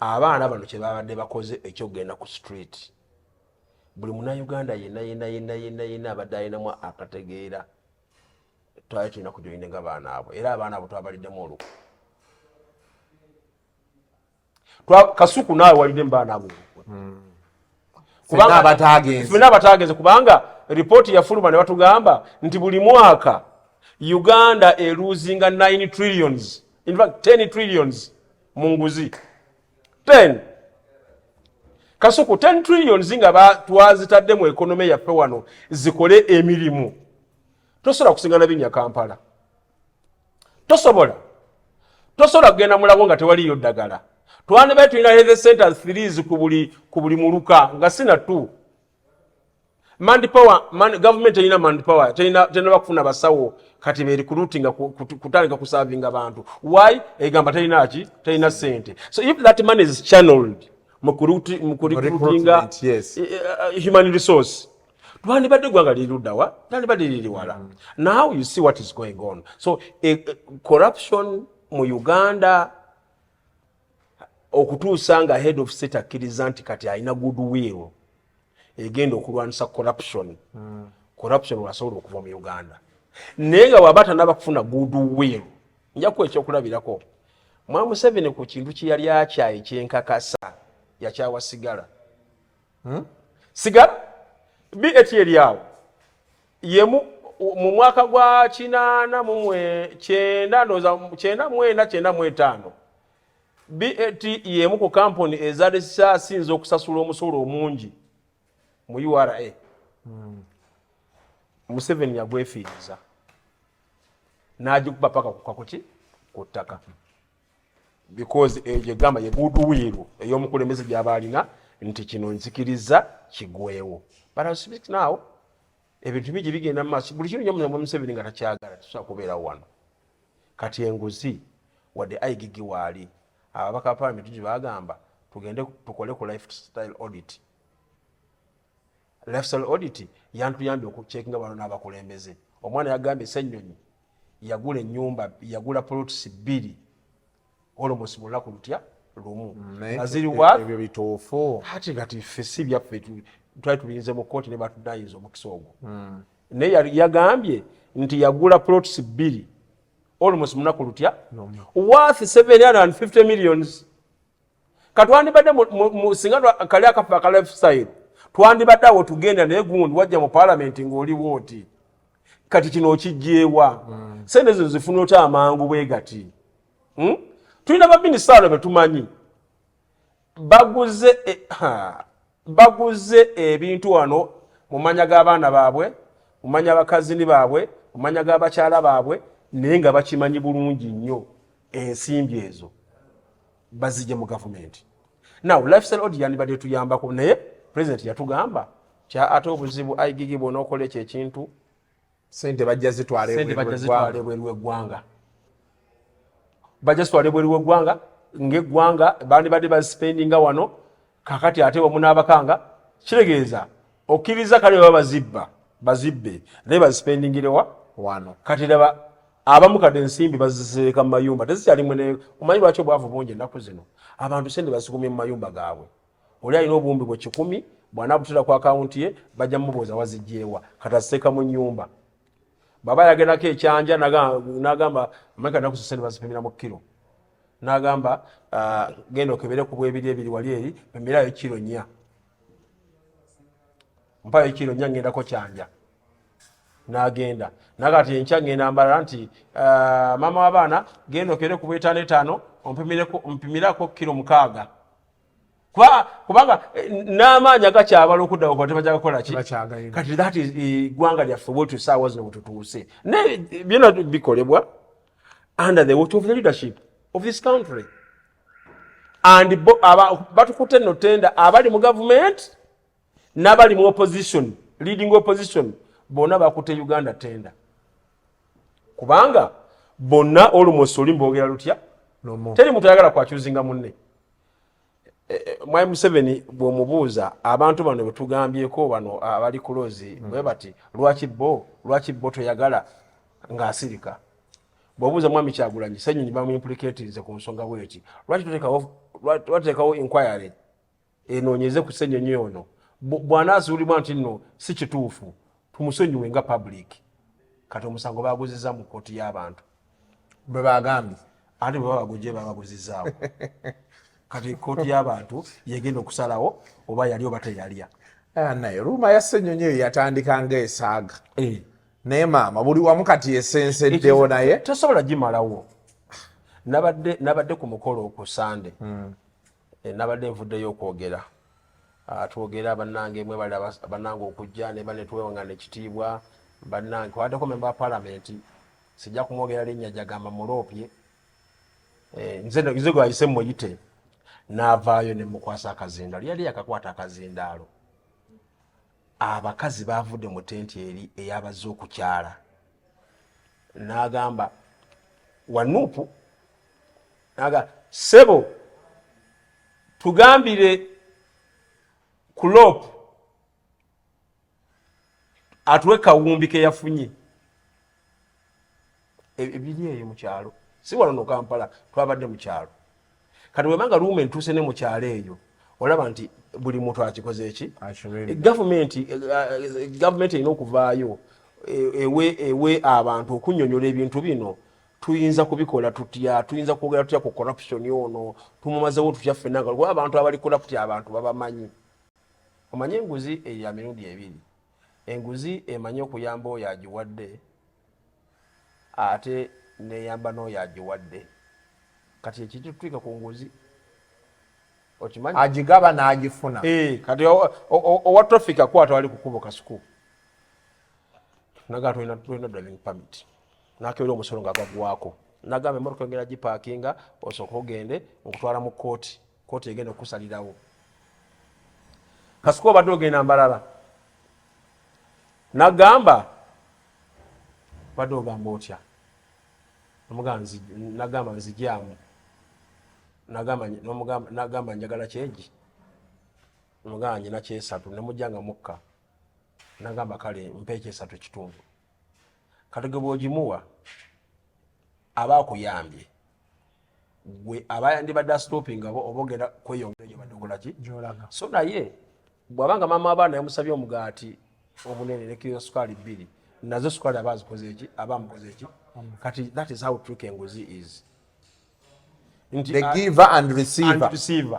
Abaana bano kye babadde bakoze ekyogenda ku street. Buli muna Uganda yena abadde ayinamu akategeera. Twali tulina kujoyinga abaana abo. Era abaana abo twabaliddemu olukwe. Kasuku nawe walidde mbaana abo. Fena batagenze kubanga ripoti ya Fuluma ne batugamba nti buli mwaka Uganda eluzinga 9 trillions, in fact 10 trillions mu nguzi. 10 Kasuku 10 trillions nga twazitadde mu economy yaffe wano zikole emirimu. Tosobola kusingana binya Kampala. Tosobola kugenda Mulago nga tewaliyo ddagala. Twane betu ina health centers 3 ku buli muluka nga sina 2. Government ina manpower tena bakufuna basawo kati be recruiting kutandika kuservinga abantu. Why? Egamba tena sente. So if that money is channeled mu recruiting yes. Human resource, twane badde gwanga lirudawa tani badde liriwala. Now you see what is going on. So corruption mu Uganda okutuusa nga head of state akkiriza nti kati alina goodwill egenda okulwanisa corruption. Corruption wasobola okuva mu Uganda. Naye nga bw'aba tanaba kufuna goodwill, nja kuwa ekyokulabirako. Museveni ku kintu kye yali akyaye kyenkakasa yakyawa sigala. Sigala? BAT eri awo. Yemu mu mwaka gwa 1995 BAT yemu ku kampuni ezali sinzo okusasula omusolo omungi mu URA. Museveni yagwefiiriza n'agikuba paka kukakuki ku ttaka because egamba ye goodwill ey'omukulembeze gy'abaalina nti kino nzikiriza kigwewo. But I speak now, ebintu bigi bigenda mu maaso buli kintu nnyo Museveni nga takyagala tusobola kubeerawo wano. Kati enguzi wadde ayigigi waali ababaka parliament gye bagamba tugende tukole ku lifestyle audit. Lifestyle audit yantuyambye okucheckinga bano n'abakulembeze. Omwana yagambye Ssenyonyi yagula ennyumba yagula plots 2 almost mu lunaku lutya lumu. Naziri wa ebyo bituufu. Kati ffe si byaffe twali tubiyinze mu kooti ne batuddayiza omukisa ogwo. Naye yagambye nti yagula plots 2 almost munaku lutya worth 750 millions. Katwandibadde mu singa kali akafa aka lifestyle twandibadde awo tugenda naye gundi wajja mu parliament ng'oli wooti kati kino okijjeewa. Sente zo zifuna ota amangu bwe gati. Tulina baminisitale betumanyi baguze ebintu wano mu manya g'abaana baabwe, mu manya bakazini baabwe, mu manya g'abakyala baabwe, naye nga bakimanyi bulungi nnyo ensimbi ezo bazije mu gavumenti. Now lifestyle audit yandibadde tuyambako naye president yatugamba kya ate obuzibu ayigigi bona okola ekyo ekintu sente bajja zitwala ebweru w'eggwanga. Bajja zitwala ebweru w'eggwanga ng'eggwanga bandibadde baspendinga wano kakati ate wamu n'abakanga kiregeeza okkiriza kale baba bazibbe naye bazispendingirewa wano. Kati laba abamu kati ensimbi baziseeka mu mayumba tezikyalimu. Omanyi lwaki obwavu bungi ennaku zino abantu sente basigumye mu mayumba gaabwe. Oli alina obuwumbi bwe 10 bw'anaabutira ku akawunti ye bajja mubuuza wazijjeewa kati aziteeka mu nnyumba. Baba yagendako ekyanja n'agamba amaka ennaku sente bazipimira mu kilo. N'agamba genda okebere ku bwebiri ebiri wali eri pimirayo kilo 4. Mpayo kilo 4 ngendako kyanja. N'agenda nakati enkya ngenda mbala nti mama w'abaana genda okebere ku bw'etaano ompimirako kilo 6. Kubanga n'amaanyi agakyabala okuddawo kwa tebajja kukola ki kati that is gwanga lyaffe bwe tusaawa zino bwe tutuuse. Naye byonna bikolebwa under the watch of the leadership of this country. And batukutte nno tenda abali mu government n'abali mu opposition, leading opposition, bonna bakutte Uganda tenda. Kubanga bonna almost oli mbogera lutya teri muntu ayagala kwakyuzinga munne. Mwai Museveni bw'omubuuza abantu bano betugambyeko bano abali kulozi bwe bati lwaki bo toyagala ng'asirika. Bw'obuuza Mwami Kyagulanyi Ssenyonyi bamuimplicatinze ku nsonga bw'eki lwaki toteekawo inquiry enoonyeze ku Ssenyonyi ono bw'anaazuulibwa nti nno si kituufu tumusonyiwe nga public kati omusango baaguzizza mu kkooti y'abantu bwe bagambye ate bwe babagujje babaguzizaawo kati kkooti y'abantu yegenda okusalawo oba yali oba teyalya. naye ruuma ya Ssenyonyi eyo yatandika ng'esaaga naye maama buli wamu kati esenseddewo naye tosobola gimalawo. Nabadde ku mukolo ku Sande nabadde nvuddeyo okwogera twogera bannange mwe bali bannange okujja ne banetwewa nekitiibwa bannange kwaddeko memba wa palamenti sijja kumwogera linnya jagamba muloopye nze gwayise muyite n'avaayo ne mukwasa akazindaalo yali yakakwata akazindaalo. Abakazi bavudde mu tenti eri eyabazze okukyala n'agamba Wanuupu sebo tugambire Kuloopu atuwe kawumbi ke yafunye ebiri eyo mu kyalo si wano no Kampala twabadde mu kyalo kati webanga luuma entuuse ne mu kyalo eyo olaba nti buli muntu akikoze eki gavumenti erina okuvaayo ewe abantu okunnyonnyola ebintu bino tuyinza kubikola tutya tuyinza kwogera tutya ku corruption ono tumumazewo tutya ffenna nga lwa abantu abali corrupt abantu babamanyi. Omanyi enguzi eya mirundi ebiri enguzi emanyi okuyamba oyo agiwadde ate neyamba n'oyo agiwadde kati ekiti tutwika ku nguzi okimanyi agigaba n'agifuna kati owa traffic akwata wali kukubo kasuku naga tulina driving permit nakewera omusolo nga gagwako nagamba emmotoka engenda gipaakinga osooka ogende okutwala mu kooti egenda okusalirawo kasuku obadde ogenda mbalala nagamba badde ogamba otya nagamba nzijyamu nagamba njagala kyegi nomugamba nyina kyesatu nemujjanga mukka nagamba kale mpa ekyesatu ekitundu katege bw'ogimuwa aba akuyambye gwe aba ndibadde stopping oba ogenda kweyongera gye badde okolaki so naye bw'abanga maama abaana yamusabye omugaati obunene ne kilo sukaali 2 nazo sukaali aba azikoze eki aba amukoze eki kati that is how tricky enguzi is. The giver and receiver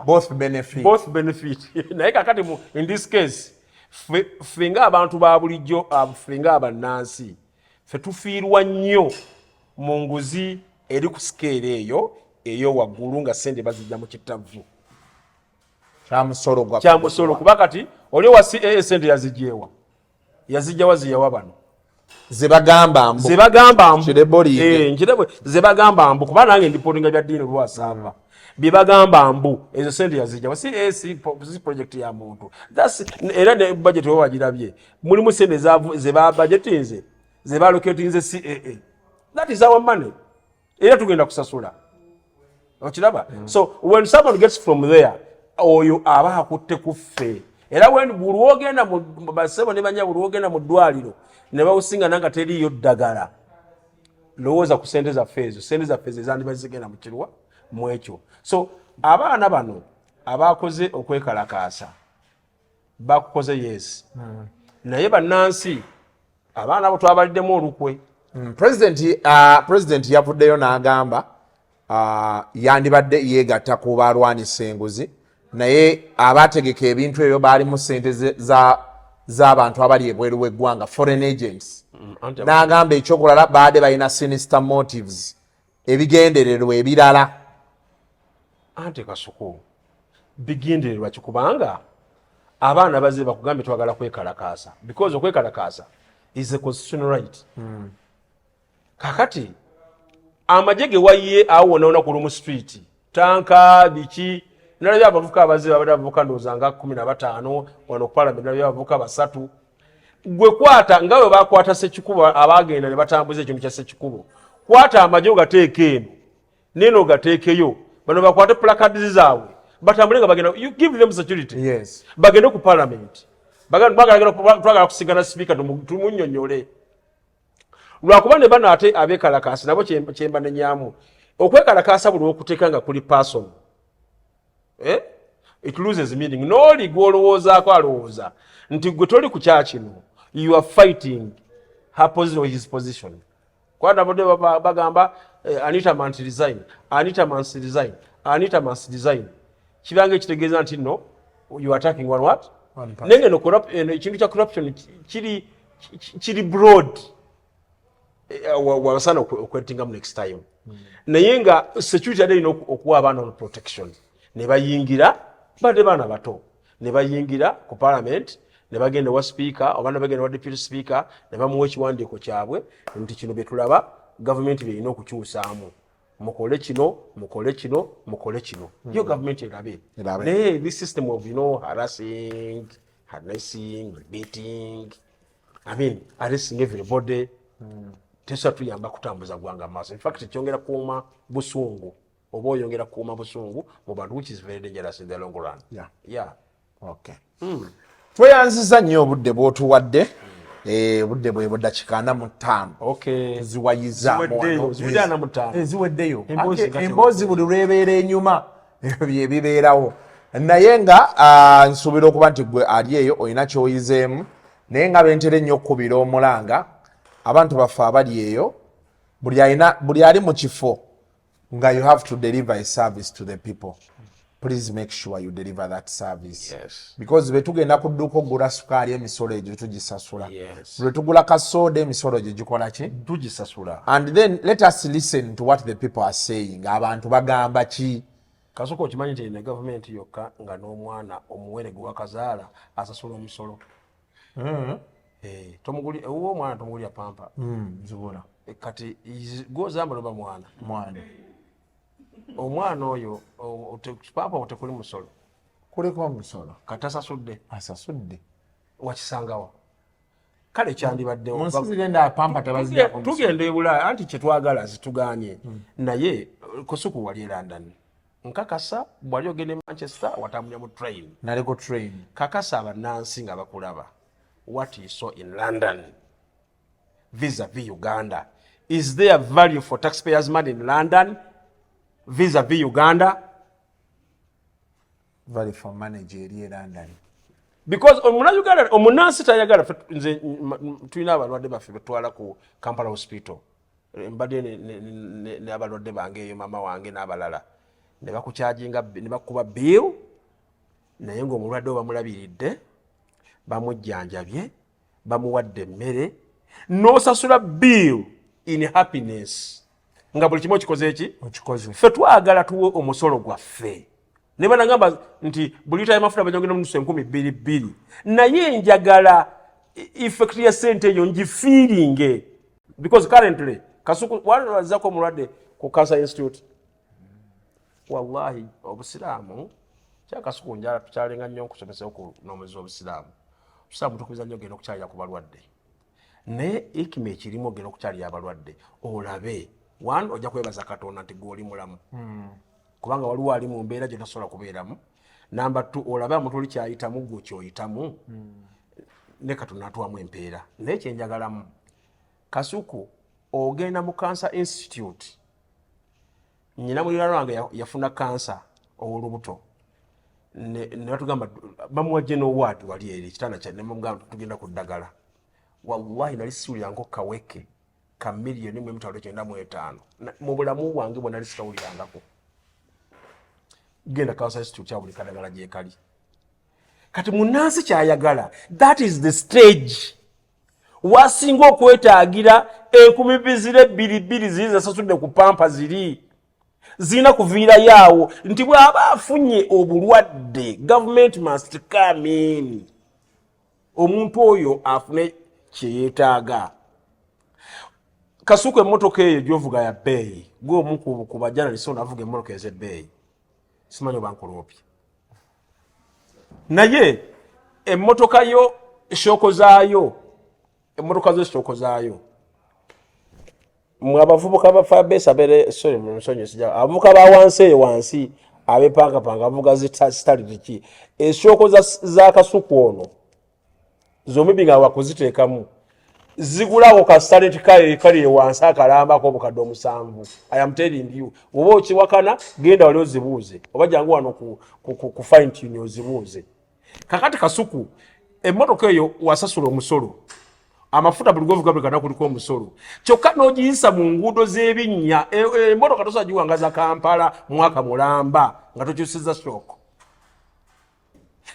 both benefit naye kakati in this case ffe ng'abantu ba bulijjo ffe ng'abannansi ffe tufiirwa nnyo mu nguzi eri ku sikeeri eyo waggulu nga sente bazijja mu kitavu kyamusolo kuba kati oli wa CAA sente yazijjawa ziyawa bano zebagamba mbu kuba nange ndipotinga bya ddiini lwasamba byebagamba mbu ezo sente yazijjawa si project ya muntu era ne budget we wagirabye mulimu sente zebabudgetinze zebalocatinze CAA that is our money era tugenda kusasula okiraba so when someone gets from there oyo aba akutte kuffe era buli wogenda mu basebo ne banya buli wogenda mu ddwaliro ne bawusinga nanga teriyo ddagala lowooza ku sente zaffe zandiba zigenda mu kirwa mu ekyo so abaana bano abakoze okwekalakaasa bakukoze yes naye bannansi abaana abo twabaliddemu olukwe president yavuddeyo n'agamba yandibadde yeegatta ku balwanisa enguzi naye abategeka ebintu ebyo baali mu sente z'abantu abali ebweru w'eggwanga foreign agents n'agamba ekyokulala baade balina sinister motives ebigendererwa ebirala ante kasuku bigendererwa kikubanga abaana bazze bakugambe twagala kwekalakaasa because okwekalakaasa is a constitutional right kakati amagye ge wayiye awonaona ku lumu street tanka biki nalabye abavubuka abazze babadde abavubuka ndowooza nga 15 wano ku palamenti nalabye abavubuka 3 gwe kwata nga bwe bakwata Ssekikubo abagenda ne batambuza ekintu kya Ssekikubo kwata amajo gateeke eno neno gateekeyo bano bakwate placards zaabwe batambulenga bagenda you give them security yes bagende ku parliament twagala kusigana speaker tumunyonyole lwakuba ne bano ate abekalakasi nabo kyemba nenyamu okwekalakasa buli okuteekanga kuli person it loses meaning noli gwolowoozaako alowooza nti gwe toli ku kyakino you are fighting her position or his position kwanda bode bagamba Anita must resign Anita must resign Anita must resign kibange kitegeeza nti no you are attacking one what nenge no ekintu kya corruption kiri broad wasana okwetingamu next time naye nga security ade ino okuwa abaana on protection ne bayingira bade baana bato ne bayingira ku parliament ne bagenda wa speaker obana bagenda wa deputy speaker ne bamuwa ekiwandiiko kyabwe nti kino bye tulaba government bye ino okukyusaamu mukole kino mukole kino mukole kino yo government erabe naye this system of harassing harnessing beating arresting everybody tesa tuyamba kutambuza gwanga maaso in fact kyongera kuuma busungu oba oyongera kuuma busungu mu bantu which is very dangerous in the long run yeah okay tweyanziza nnyo obudde bw'otuwadde budde bwe budakika 45 okay tuziwayizaamu ziweddeyo Emboozi emboozi buli lwebeera enyuma bye bibeerawo naye nga nsuubira okuba nti gwe ali eyo olina kyoyizeemu naye nga bentera ennyo okkubira omulanga abantu baffe abali eyo buli ali mu kifo nga you have to deliver a service to the people. Please make sure you deliver that service. Yes. Because betugenda ku dduuka ogula sukaali emisolo egyo tugisasula. Yes. Bwe tugula kasoda emisolo egyo gikola ki? Tugisasula. And then let us listen to what the people are saying. Abantu bagamba ki? Kasoko okimanyi nti ne government yokka nga n'omwana omuwere gwe wakazaala asasula omusolo. Tomuguli omwana tomugulya pampa. Nzibula. Kati gozamba loba mwana. Omwana oyo pampa otekuli musolo. Kuliko omusolo. Kati asasudde. Asasudde. Wakisangawa. Kale kyandibadde Monsizigenda pampa tebazija ku musolo. Tugenda ebula anti kyetwagala zituganye. Naye kosuku wali London. Nkakasa bwali ogende Manchester watambulira mu train. Naliko train. Kakasa abannansi nga bakulaba. What you saw in London vis-a-vis Uganda. Is there value for taxpayers' money in London vis-a-vis Uganda? Value for money in London. Because Uganda, omunansi tayagala nze tulina abalwadde baffe betwala ku Kampala Hospital. Mbadde ne abalwadde bange eyo mama wange n'abalala. Ne bakukyajinga ne bakuba bill naye ng'omulwadde bamulabiridde bamujjanjabye bamuwadde emmere n'osasula bill in happiness nga buli kimu okikoze eki okikoze ffe twagala tuwe omusolo gwaffe ne banagamba nti buli lita y'amafuta banyongera mu 2,200 naye njagala effect ya sente eyo ngifiiringe because currently kasuku waliwazako omulwadde ku Cancer Institute wallahi obusiraamu kyakasuku njala tukyalenga nnyo okusomesa okunoomeza obusiraamu obusiraamu tukubiza nnyo ogenda okukyalira ku balwadde naye ikima ekirimu ogenda okukyalira abalwadde olabe one ojja kwebaza Katonda nti gw'oli mulamu kubanga waliwo ali mu mbeera gye tasobola kubeeramu number 2 olabe amuntu oli kyayitamu gwe kyoyitamu ne Katonda atuwamu empeera naye kyenjagalamu kasuku ogenda mu Cancer Institute nyina muliraano wange yafuna kansa ow'olubuto ne batugamba bamuwa general ward wali eri kitanda kya ne mugamba tugenda ku ddagala wallahi nali siwulirangako kaweke ka $1,995,000 mu bulamu bwange bwe nali sitawulirangako genda Cancer Institute kya buli kadagala gyekali kati munansi kyayagala that is the stage wasinga okwetaagira 2,200 ziri zasasudde ku pampa ziri zina kuviira yaawo nti bw'aba afunye obulwadde government must come in omuntu oyo afune kyeyeetaaga kasuku emmotoka eyo gyovuga ya bbeeyi gwe omu ku bajanalisi onavuga emmotoka ez'ebbeeyi simanyi oba nkuloopi naye emmotoka yo eshooko zaayo emmotoka zo eshooko zaayo abavubuka ba Fabes abere sorry musonyo sija abavubuka ba wansi abepanga avuga zitali diki esoko za kasuku ono zomibinga wakuziteekamu zigulawo ka starlet kali wansi akalamba ko bukadde omusanvu. I am telling you oba okiwakana genda wali ozibuuze oba jangu wano ku fine tune ozibuuze. Kakati kasuku emmotoka eyo wasasula omusolo amafuta buli govuga buli kuliko omusolo kyokka n'ogiyisa mu nguudo z'ebinnya emmotoka tosagiwangaza Kampala mwaka mulamba nga tokyusiza stroke.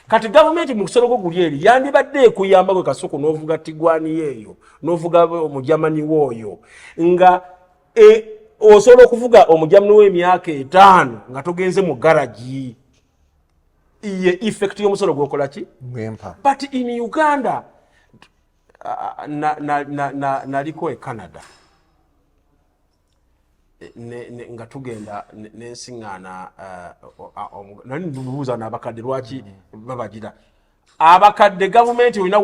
Kati gavumenti mu kusolo gwo guli eri yandibadde ekuyamba gwe kasuku n'ovuga Tigwani eyo n'ovuga omujamani w'oyo nga osobola okuvuga omujamani w'emyaka 5 nga togenze mu garagi iye effect y'omusolo gwokola ki mwempa. But in Uganda naliko Canada nga tugenda nensiŋŋaana nali ndubuuza n'abakadde lwaki babagira abakadde gavumenti olina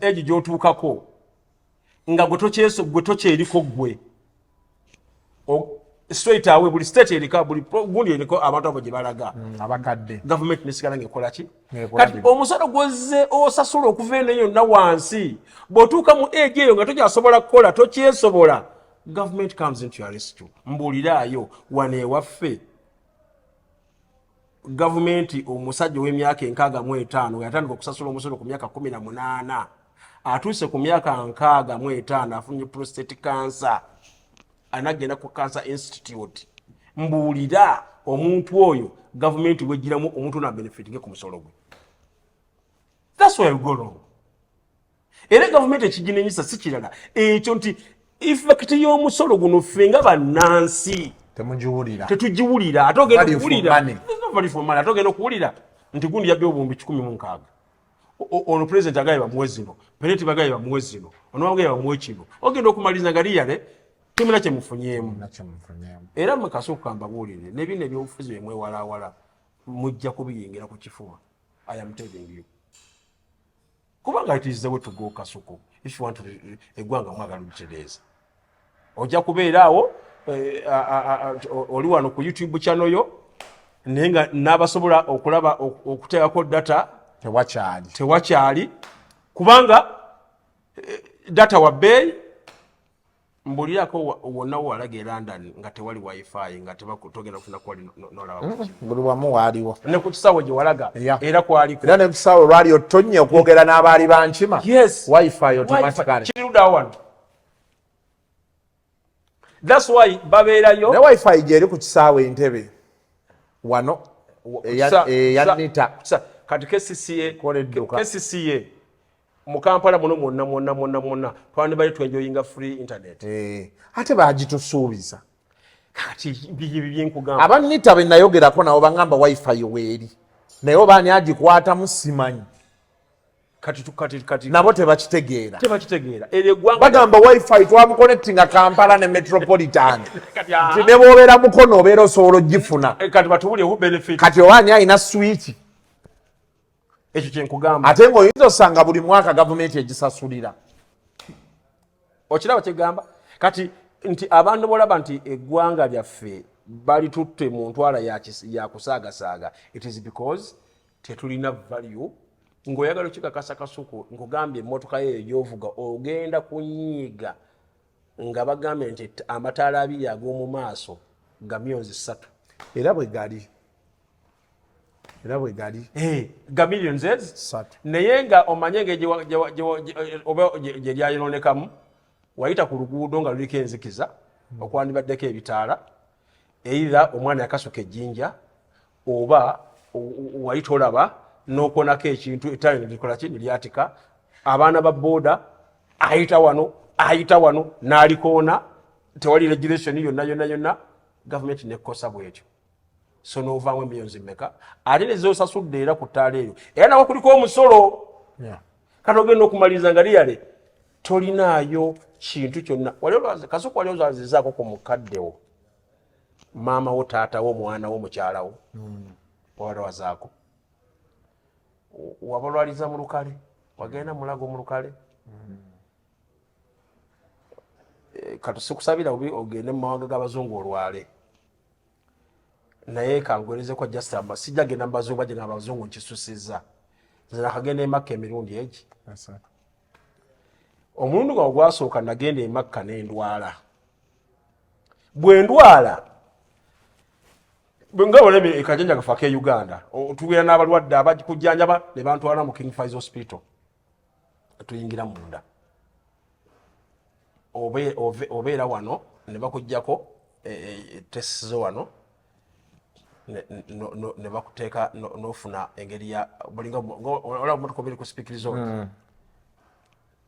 egi gy'otuukako nga gwe tokyeriko gwe straight away buli state erika buli gundi eriko abantu abo gye balaga abakadde gavumenti nesigala ng'ekola ki kati omusolo gwozze osasula okuva eno yonna wansi bw'otuuka mu egi eyo nga tokyasobola kukola tokyesobola government comes into your rescue. Mbuliraayo wane waffe gavumenti omusajja w'emyaka 65 yatandika okusasula omusolo ku myaka 18 atuuse ku myaka 65 afunye prostate cancer anagenda ku Cancer Institute. Mbulira omuntu oyo gavumenti wegiramu omuntu na benefit ku musolo gwe. That's where we go wrong. Era gavumenti ekiginenyisa si kirala ekyo nti effect y'omusolo guno fenga bannansi tetugiwulira ate ogenda okuwulira atogenda okuwulira nti gundi yabbe obumbi 16 ono president agaye bamuwe zino penalty bagaye bamuwe zino ono bagaye bamuwe kino ogenda okumaliza nga liyale kimira kye mufunyeemu era mukasuka mbabuulire nebino ebyobufuzi bemwewalawala mujja kubiyingira ku kifuba. I am telling you kubanga it is the way to go kasuku if you want to eggwanga mwagala lutereeza ojja kubeeraawo oli wano ku YouTube channel yo naye nga n'abasobola okulaba okuteekako data tewakyali kubanga data wa bbeeyi. Mbulirako wonna walaga e London nga tewali wifi nga togenda kufuna kwali nolaba buli wamu waaliwo ne ku kisaawe gye walaga era kwaliko era ne ku kisaawe lwali otonnya okwogera n'abaali bankima wifi automatically kirirudawo wano. That's why babeerayo ne wifi gyeri ku kisaawe Entebbe wano eyanita kati KCCA mu Kampala muno mwonna twandibayo twenjoyinga free internet. Ate bagitusuubiza kati byenkugamba abanita be nayogerako nabo bangamba wifi weeri naye obaani agikwatamu simanyi kati nabo tebakitegeera bagamba wifi twamuconnectinga Kampala ne Metropolitan nti ne bw'obeera mukono obeera osobola ogifuna kati batubulirewo benefit kati obaani alina switch ekyo kyenkugamba ate ng'oyinza osanga buli mwaka gavumenti egisasulira okiraba kyegamba kati nti abantu bolaba nti eggwanga lyaffe balitutte mu ntwala ya kusaagasaaga it is because tetulina value. Ng'oyagala okikakasa kasuku nkugambye emmotoka yeeyo gy'ovuga ogenda kunyiiga nga bagambye nti amataala 2 ag'omu maaso ga myonzi 3 era bwe gali ga millions naye nga omanye gye lyayononekamu wayita ku luguudo nga luliko enzikiza okwandibaddeko ebitaala either omwana yakasuka ejjinja oba wayita olaba n'okonako ekintu ettaala nelikola ki nelyatika abaana ba booda ayita wano n'alikoona tewali regulation yonna gavumenti nekkosa bwetyo. So n'ovaamu emiyonzi mmeka ate nezosasudde era ku ttaala eyo era nawo kuliko omusolo kati ogenda okumaliriza nga liyale tolinaayo kintu kyonna kasuku wali ozazizaako ku mukaddewo maama wo taatawo omwana wo mukyalawo wawalawazaako wabalwaliza mu lukale wagenda mulago mu lukale katusikusabira obi ogende mu mawanga g'abazungu olwale naye kangwereze kwa just sijja genda mu bazungu bajja n'abazungu nkisusizza nze nakagenda emakka emirundi egi omulundi gwawe gwasooka nagenda emakka n'endwala bwe ndwala nga oleme ekajanja kafa ke Uganda tugenda n'abalwadde abakujjanjaba ne bantwala mu King Faiz Hospital tuyingira munda obeera wano ne bakujjako test zo wano ne bakuteeka n'ofuna engeri ya bulinga olaba motoka biri ku speakers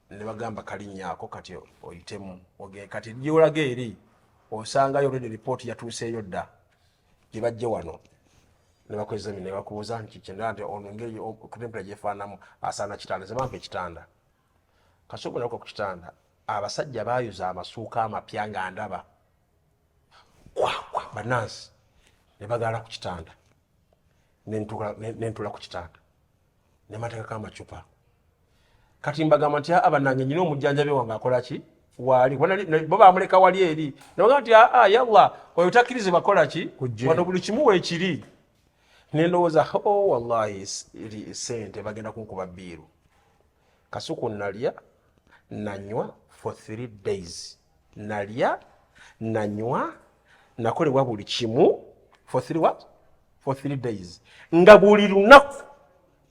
ne bagamba kalinnyaako kati oyitemu kati gyolaga eri osangayo already report yatuuseeyo dda gye bajje wano ne bakweza ne bakubuuza nti kyenda nti ono engeri temperature gyefaanamu asaana kitanda ze bampa ekitanda kasooka nako ku kitanda abasajja baayuza amasuuka amapya nga ndaba banansi ne bagaala ku kitanda nentula ku kitanda ne mateekako amacupa kati mbagamba nti abanange nyina omujjanjabi wange akola ki wali bo bamuleka wali eri nebagamba nti yalla oyo takkirize bakola ki wano buli kimu weekiri nendowooza wallahi sente bagenda kunkuba bbiiru kasuku nalya nanywa for 3 days nalya nanywa nakolebwa buli kimu for 3 days nga buli lunaku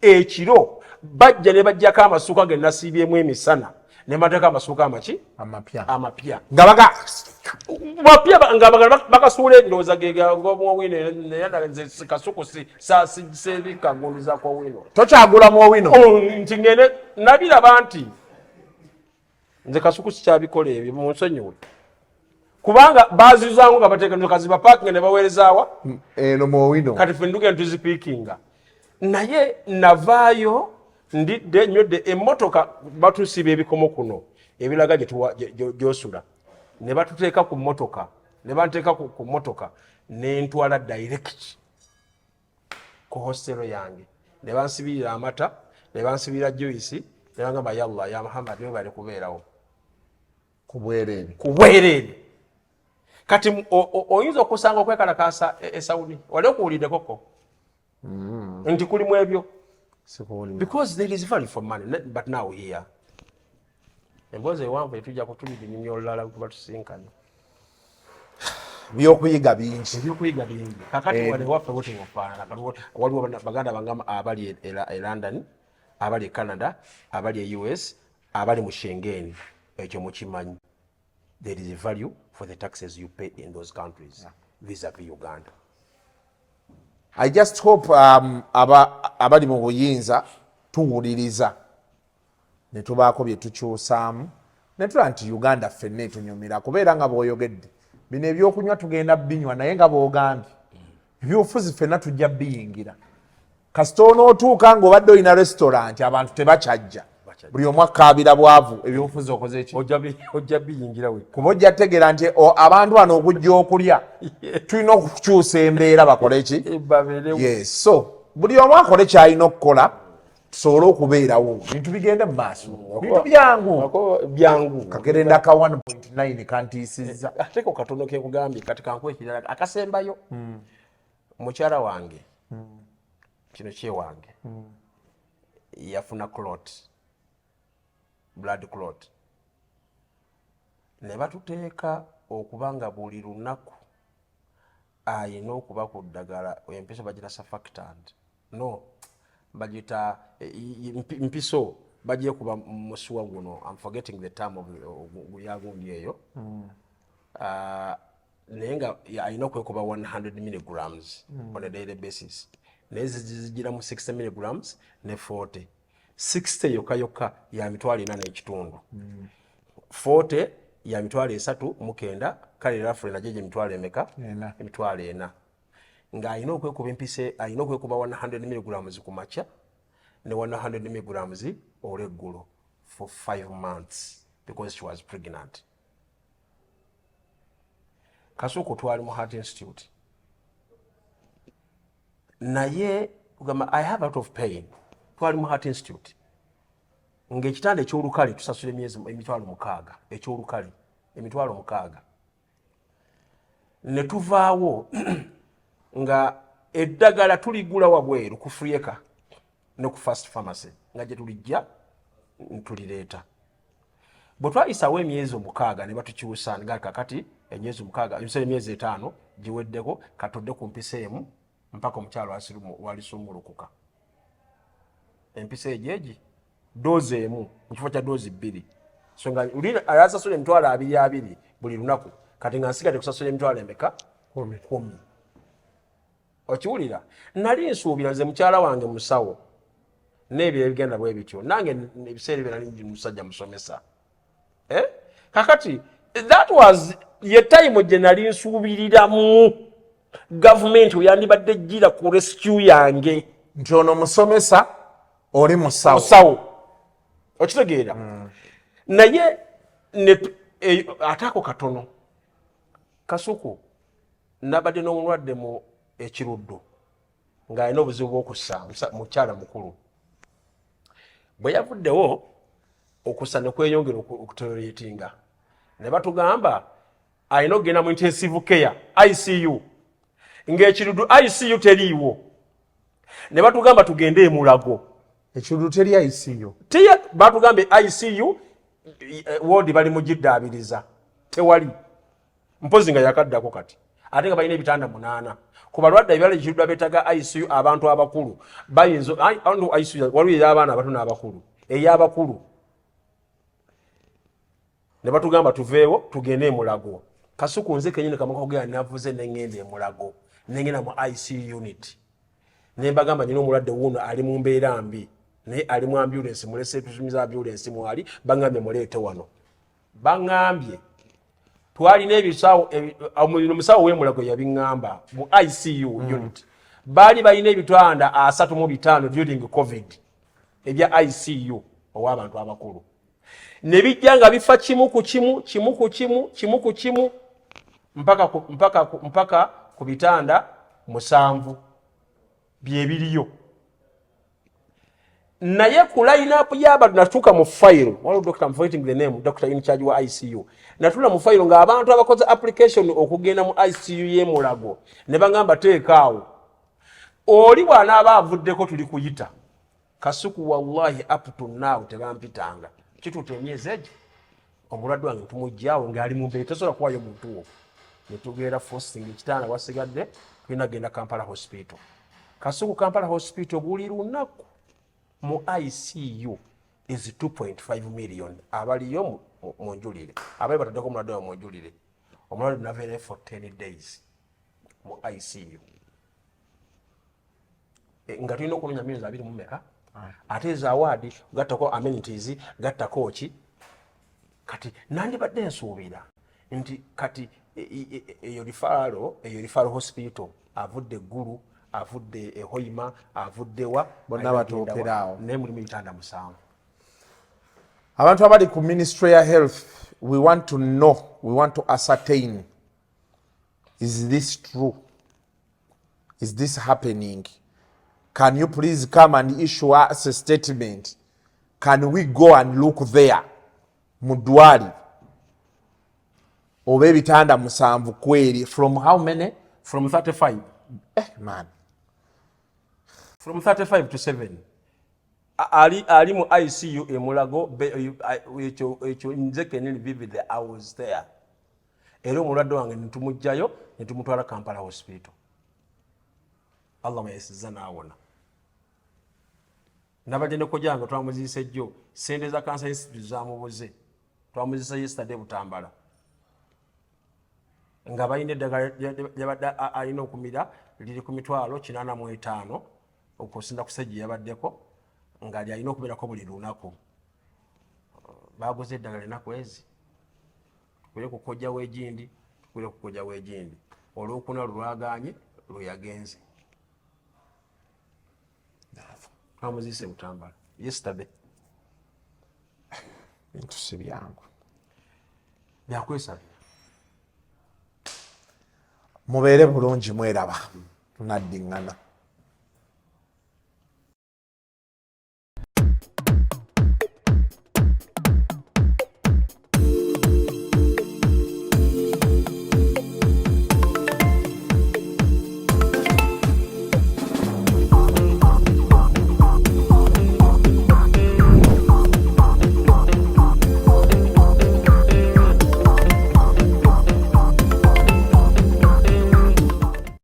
ekiro bajja ne bajjako amasuuka ge nasiibyemu emisana ne mbateeka amasuuka amapya nga bakasuula ebirowooza gegomuowino nze kasuku sebikagundiza kwowino tokyagulamu owino nti ngende nabiraba nti nze kasuku sikyabikola ebyo munsonyiwe kubanga bazizangu nga bateeka kaziba parking ne baweerezaawa eno muowino kati ffe ndugenda tuzipiikinga naye navaayo ndidde nywedde emmotoka batusiba ebikomo kuno ebiraga gyosula ne batuteeka ku mmotoka ne banteeka ku mmotoka nentwala direct ku hostelo yange ne bansibirira amata ne bansibirira juice ne bangamba yalla ya Muhammad we bali kubeerawo kubwereere kati oyinza okusanga okwekalakaasa Saudi wali okuwulidde koko nti kulimu ebyo because there is value for money but now here emboozi ewanvu etujja kutubinyumya olulala kuba tusinkanye byokuyiga bingi kakati wale waffe wotewafaanana waliwo baganda bangama abali e London abali e Canada abali e US abali mu Schengen ekyo mukimanyi there is a value for the taxes you pay in those countries vis-a-vis Uganda. I just hope abali mu buyinza tuwuliriza ne tubaako bye tukyusaamu ne tulaba nti Uganda ffenna etunyumira kubeera nga bw'oyogedde bino ebyokunywa tugenda binywa naye nga bw'ogambye ebyobufuzi ffenna tujja biyingira kasita onootuuka ng'obadde olina restaurant abantu tebakyajja buli omu akaabira bwavu ebyobufuzi okoze ki ojja biyingira we kuba ojja tegeera nti abantu bano okujja okulya tulina okukyusa embeera bakole ki yes so buli omu akole kyalina okukola tusobole okubeerawo bintu bigende mu maaso bintu byangu kagerenda ka 1.9 kantiisizza ate ko katono ke kugambye kati kankuwa ekirala akasembayo mukyala wange kino kyewange yafuna blood clot ne batuteeka okuba nga buli lunaku ayina okuba ku ddagala empiso bagita surfactant no bagita mpiso bagiye kuba musuwa guno I'm forgetting the term of yagundi eyo naye nga ayina okwekuba 100 milligrams on a daily basis naye zigira mu 60 milligrams ne 40 60 yokka ya mitwalo 4 n'ekitundu 40 ya mitwalo 3.9 kale rafule na jeje mitwalo emeka emitwalo 4 nga ayina okwekuba empise ayina okwekuba 100 milligrams ku makya ne 100 milligrams olweggulo for 5 months because she was pregnant. Kasuku twali mu Heart Institute naye I have out of pain twali mu Heart Institute ng'ekitanda eky'olukale tusasula emyezi emitwalo 6 eky'olukale emitwalo 6 ne tuvaawo nga eddagala tuligula wabweru ku Frieka ne ku First Pharmacy nga gye tulijja tulireeta bwe twayisawo emyezi 6 ne batukyusa nga kakati emyezi 6 emyezi 5 giweddeko katudde ku mpisa emu mpaka omukyalo walisuumulukuka empisa ejeegi doozi emu mu kifo kya doozi 2 so nga ayasasula emitwalo 2 buli lunaku kati nga nsigadde kusasula emitwalo emeka 10 okiwulira nali nsuubira nze mukyala wange musawo n'ebyo ebigenda bwe bityo nange ebiseera ebyo nali ndi musajja musomesa kakati that was ye time gye nali nsuubiriramu gavumenti yandibadde ejjira ku rescue yange nti ono musomesa oli musawo okitegeera naye ate ako katono Kasuku nabadde n'omulwadde mu ekiruddu ng'alina obuzibu bw'okussa mukyala mukulu bwe yavuddewo okussa ne kweyongera okutoleretinga ne batugamba alina okugenda mu intensive care ICU ng'ekiruddu ICU teriiwo ne batugamba tugende e Mulago ekiruddu teri ICU batugambe ICU wodi bali mugiddaabiriza tewali mpozi nga yakaddako kati ate nga balina ebitanda 8 ku balwadde ebirala ekiruddu abeetaga ICU abantu abakulu bayinza ICU waliwo ey'abaana abato n'abakulu ey'abakulu ne batugamba tuveewo tugende e Mulago Kasuku nze kenyini kamaka kugera navuze nengende e Mulago nengenda mu ICU unit ne bagamba nyina omulwadde wuno ali mu mbeera mbi naye ali mu ambulance mulese tusumiza ambulance mwali bangambye muleete wano bangambye twalina ebisawo omusawo w'e Mulago yabiŋŋamba mu ICU unit baali balina ebitanda 35 during COVID ebya ICU ow'abantu abakulu ne bijja nga bifa kimu ku kimu mpaka ku bitanda 7 bye biriyo naye ku line-up y'abantu natuuka mu file waliwo doctor I'm forgetting the name doctor in charge wa ICU natula mu file ng'abantu abakoze application okugenda mu ICU y'e Mulago ne bagamba teekaawo oli bw'anaaba avuddeko tuli kuyita Kasuku wallahi up to now tebampitanga kituuta emyezi egi omulwadde wange tumugjawo ng'ali mu mbeera tasobola kuwayo muntu wo ne tugenda fosting ekitanda wasigadde tulina genda Kampala hospital Kasuku Kampala hospital buli lunaku mu ICU is 2.5 million abaliyo mu njulire abali bataddeko omulwadde wa mu njulire omulwadde naveere for 10 days mu ICU nga tulina okunoonya milioni 2 ate eza awaadi gattako amenities gattako ki kati nandibadde nsuubira nti kati eyo referral hospital avudde eggulu avudde e Hoima avudde wa bonna batookerawo naye mulimu ebitanda 7 abantu abali ku Ministry ya Health we want to know we want to ascertain is this true is this happening can you please come and issue us a statement can we go and look there mudwali oba ebitanda 7 kweri from how many from 35 man from 35 to 7 ali mu ICU e Mulago ekyo nze kenini vivid I was there era omulwadde wange netumugjayo netumutwala Kampala hospital Allah mayesiza naawona nabadde ne kojanga twamuzise jjo sente za Cancer Institute zamubuze twamuzise yesterday Butambala nga balina eddagala lyabadde alina okumira liri ku mitwalo 85 okusinda ku sejji yabaddeko nga lyalina okubeerako buli lunaku baguze eddagala ennaku ezi tukwire kukojja w'egindi tukwire kukojja w'egindi olwokuna lulwaganye luyagenze twamuzise Butambala yesterday bintu si byangu byakwesabira mubeere bulungi mweraba tunaddiŋŋana